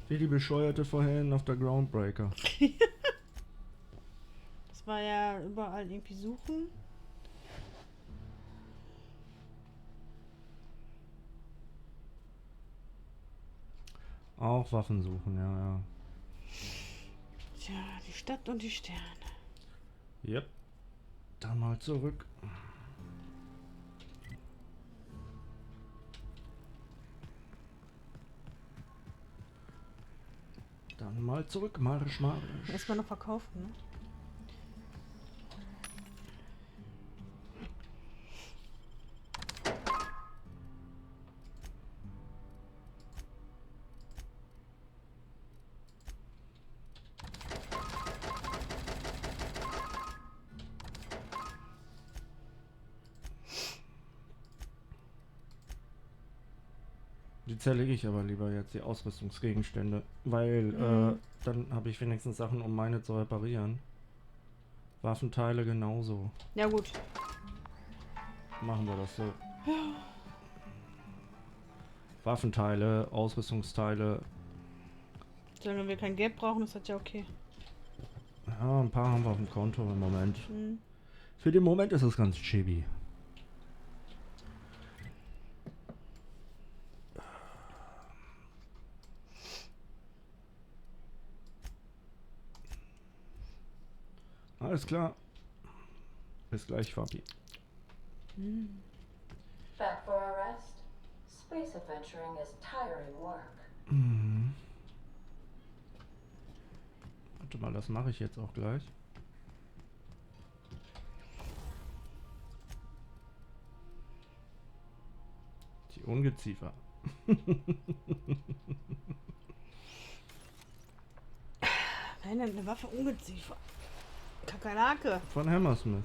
wie die Bescheuerte vorhin auf der Groundbreaker. Das war ja überall irgendwie suchen. Auch Waffen suchen, ja. Tja, die Stadt und die Sterne. Yep. Dann mal zurück. Dann mal zurück, Marsch. Erstmal noch verkaufen, ne? Die zerlege ich aber lieber jetzt, die Ausrüstungsgegenstände, weil dann habe ich wenigstens Sachen, um meine zu reparieren. Waffenteile genauso. Ja gut. Machen wir das so. Waffenteile, Ausrüstungsteile. Solange wir kein Geld brauchen, ist das ja okay. Ja, ein paar haben wir auf dem Konto im Moment. Mhm. Für den Moment ist es ganz chibi. Alles klar. Bis gleich, Fabi. Back for a rest? Space adventuring is tiring work. Warte mal, das mache ich jetzt auch gleich. Die Ungeziefer. Nein, eine Waffe Ungeziefer. Kakerlake. Von Hammersmith.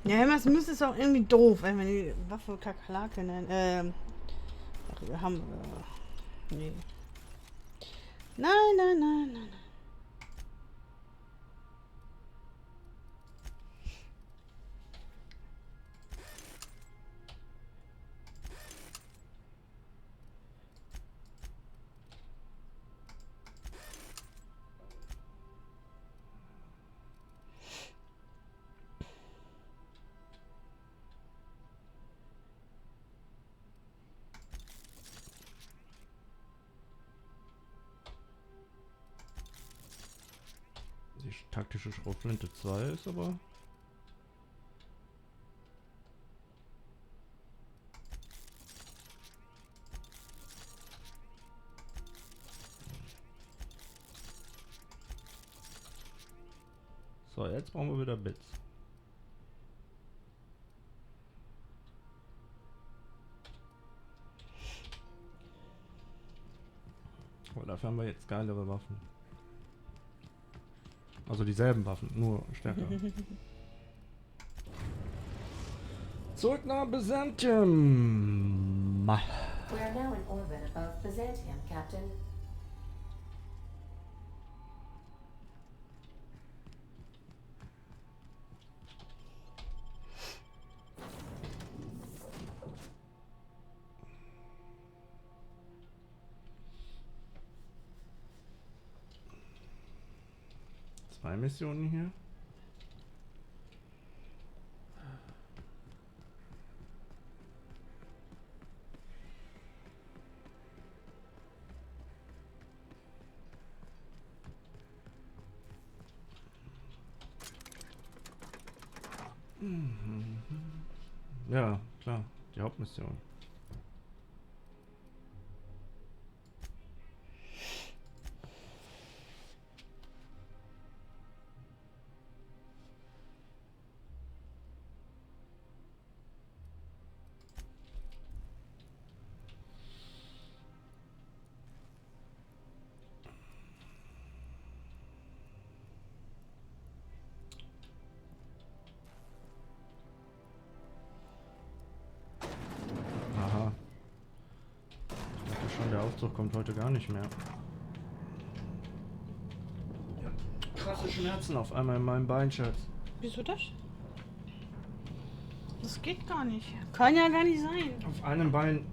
Ja, Hammersmith ist auch irgendwie doof, wenn wir die Waffe Kakerlake nennen. Haben nee. Nein. Die taktische Schrotflinte 2 ist aber... So, jetzt brauchen wir wieder Bits. Aber dafür haben wir jetzt geilere Waffen. Also dieselben Waffen, nur stärker. Zurück nach Byzantium. We are now in orbit above Byzantium, Captain. Zwei Missionen hier. Ja, klar, die Hauptmission. Ausdruck kommt heute gar nicht mehr. Ja. Krasse Schmerzen auf einmal in meinem Bein, Schatz. Wieso das? Das geht gar nicht. Kann ja gar nicht sein. Auf einem Bein.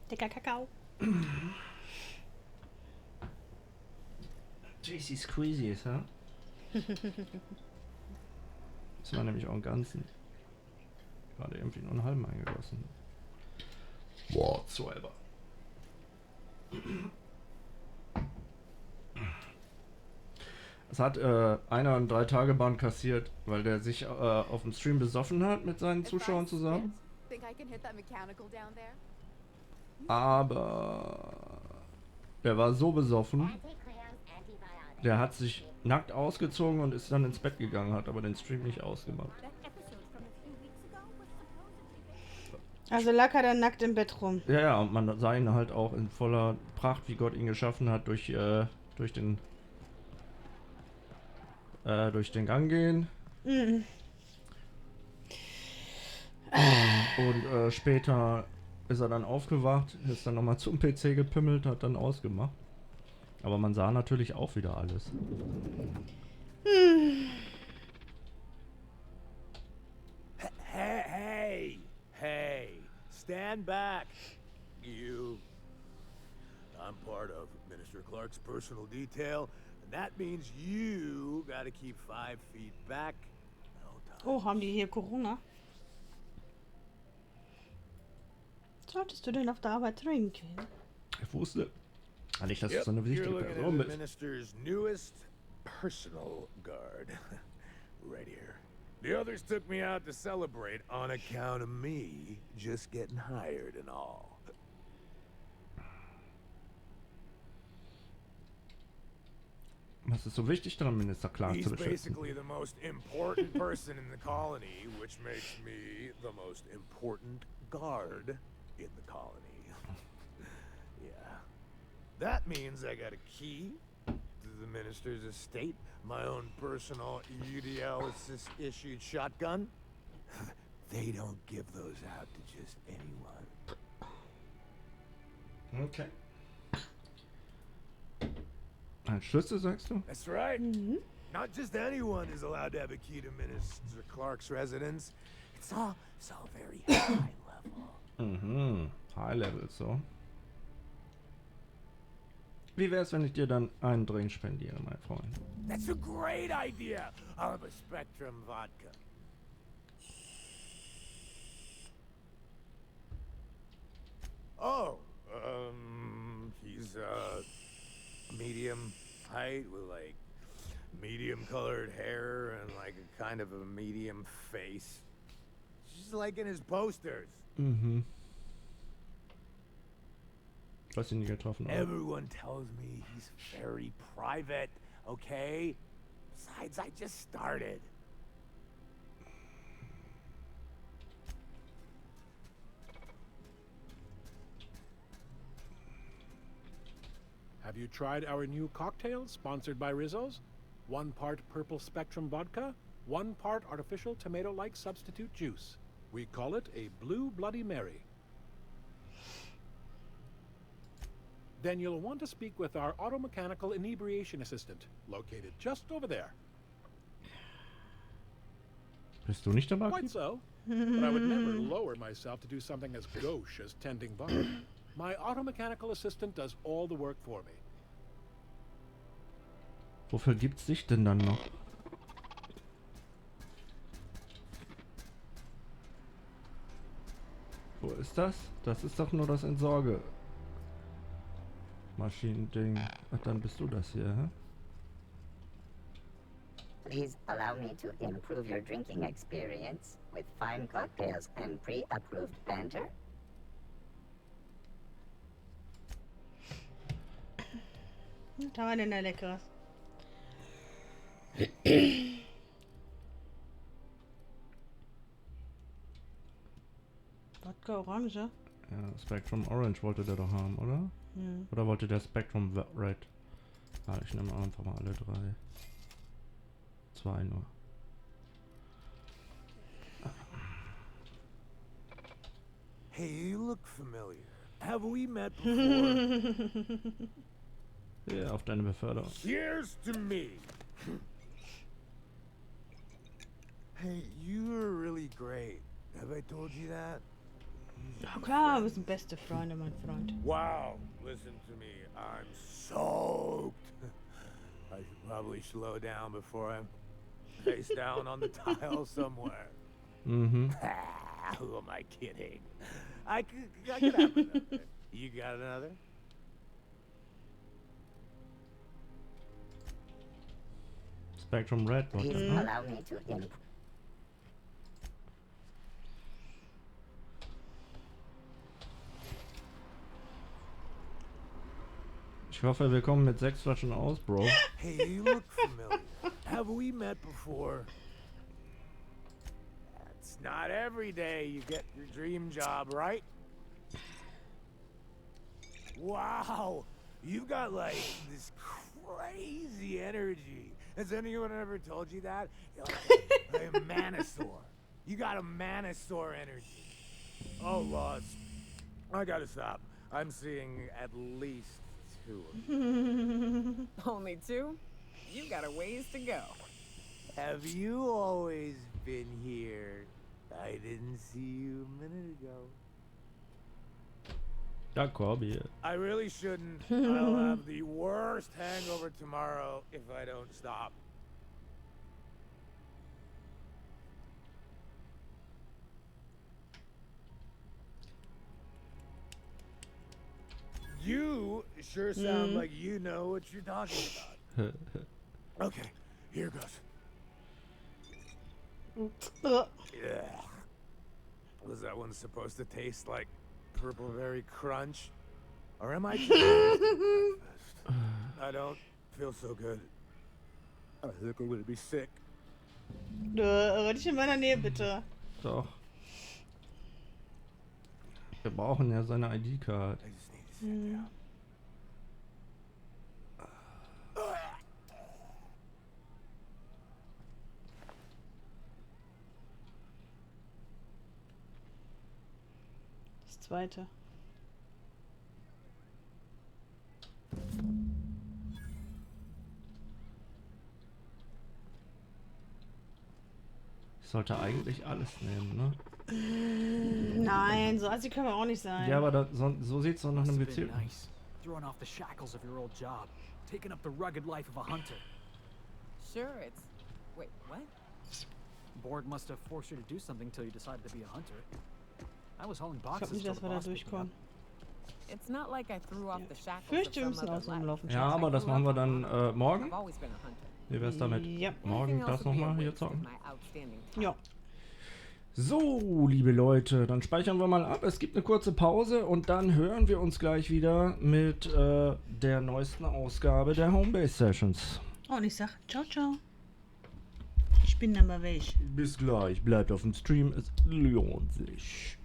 Dicker Kakao. Tasty Squeezies, ha? Das war nämlich auch einen ganzen. Gerade irgendwie nur einen halben eingegossen. Whatsoever. Es hat einer einen 3-Tage-Bann kassiert, weil der sich auf dem Stream besoffen hat mit seinen Zuschauern zusammen. Aber der war so besoffen, der hat sich nackt ausgezogen und ist dann ins Bett gegangen, hat aber den Stream nicht ausgemacht. Also lag er dann nackt im Bett rum. Ja, ja, und man sah ihn halt auch in voller Pracht, wie Gott ihn geschaffen hat, durch den Gang gehen. Mhm. Und später ist er dann aufgewacht, ist dann nochmal zum PC gepimmelt, hat dann ausgemacht. Aber man sah natürlich auch wieder alles. Hey, stand back, you. I'm part of Minister Clark's personal detail, and that means you gotta keep 5 feet back. Oh, haben die hier Corona? Solltest du denn auf der Arbeit trinken? Ich wusste nicht, dass du so eine wichtige You're looking Person at the bist. minister's newest personal guard. Right here. The others took me out to celebrate on account of me just getting hired and all. Was ist so wichtig daran, Minister Clark He's zu beschützen? basically the most important person in the colony, which makes me the most important guard in the colony. Yeah. That means I got a key to the minister's estate, my own personal UDL-issued shotgun. They don't give those out to just anyone. Okay. Ein Schlüssel, sagst du? That's right. Not just anyone is allowed to have a key to Minister Clark's residence. It's all very high level. Mhm. High Level, so. Wie wär's, wenn ich dir dann einen Drink spendiere, mein Freund? That's a great idea. I'll have a Spectrum vodka. Oh, he's medium height with like medium colored hair and like a kind of a medium face. Just like in his posters. Mhm. Du hast ihn nie getroffen, oder? Everyone tells me he's very private, okay? Besides, I just started. Have you tried our new cocktail sponsored by Rizzo's? 1 part purple Spectrum vodka, 1 part artificial tomato-like substitute juice. We call it a Blue Bloody Mary. Then you'll want to speak with our automechanical inebriation assistant, located just over there. Bist du nicht dabei? Quite so. But I would never lower myself to do something as gauche as tending bar. My automechanical assistant does all the work for me. Wofür gibt's dich denn dann noch? Wo ist das? Das ist doch nur das Entsorge-Maschinen-Ding. Ach, dann bist du das hier, hä? Please allow me to improve your drinking experience with fine cocktails and pre-approved banter. Was haben wir denn da Leckeres? Wodka Orange? Ja, Spectrum Orange wollte der doch haben, oder? Oder wollte der Spectrum Red? Ah, ich nehme einfach mal alle 3. 2 nur. Hey, you look familiar. Have we met before? Ja, auf deine Beförderung. Cheers to me. Hey, you were really great. Have I told you that? Ja klar, wir sind beste Freunde, mein Freund. Wow, listen to me. I'm soaked. I should probably slow down before I'm face down on the tile somewhere. Mhm. Who am I kidding? I could have another. You got another? Spectrum Red. Please allow me to input. Ich hoffe, wir kommen mit 6 Flaschen aus, Bro. Hey, you look familiar. Have we met before? It's not every day you get your dream job, right? Wow, you got like this crazy energy. Has anyone ever told you that? You're like a manosaur. You got a manosaur energy. Oh, Lost. I gotta stop. I'm seeing at least 2. Only 2? You got a ways to go. Have you always been here? I didn't see you a minute ago. Jacobi. I really shouldn't. I'll have the worst hangover tomorrow if I don't stop. You sure sound like you know what you're talking about. Okay, here goes. Yeah. Was that one supposed to taste like purple berry crunch? Or am I just I don't feel so good. I think I'm gonna be sick. Nicht in meiner Nähe, bitte. Doch. Wir brauchen ja seine ID-Card. Das zweite. Ich sollte eigentlich alles nehmen, ne? Nein, so assi können wir auch nicht sein. Ja, aber so sieht's doch nach einem gezielten. Nice. Throwing off the shackles of your old job, taking up the rugged life of a hunter. Sure, it's... Wait, what? Board must have forced you to do something till you decided to be a hunter. I was hauling Ich glaube boxes nicht, till dass the wir da boss picked me up. durchkommen. It's not like I threw off the shackles Fürchte, wir of some müssen other aus dem life. Laufen Ja, aber das machen wir dann morgen. I've always been a hunter. Wie wär's damit? Ja. Morgen das nochmal hier zocken? My outstanding Ja. So, liebe Leute, dann speichern wir mal ab. Es gibt eine kurze Pause und dann hören wir uns gleich wieder mit der neuesten Ausgabe der Homebase Sessions. Und ich sag ciao, ciao. Ich bin dann mal weg. Bis gleich, bleibt auf dem Stream, es lohnt sich.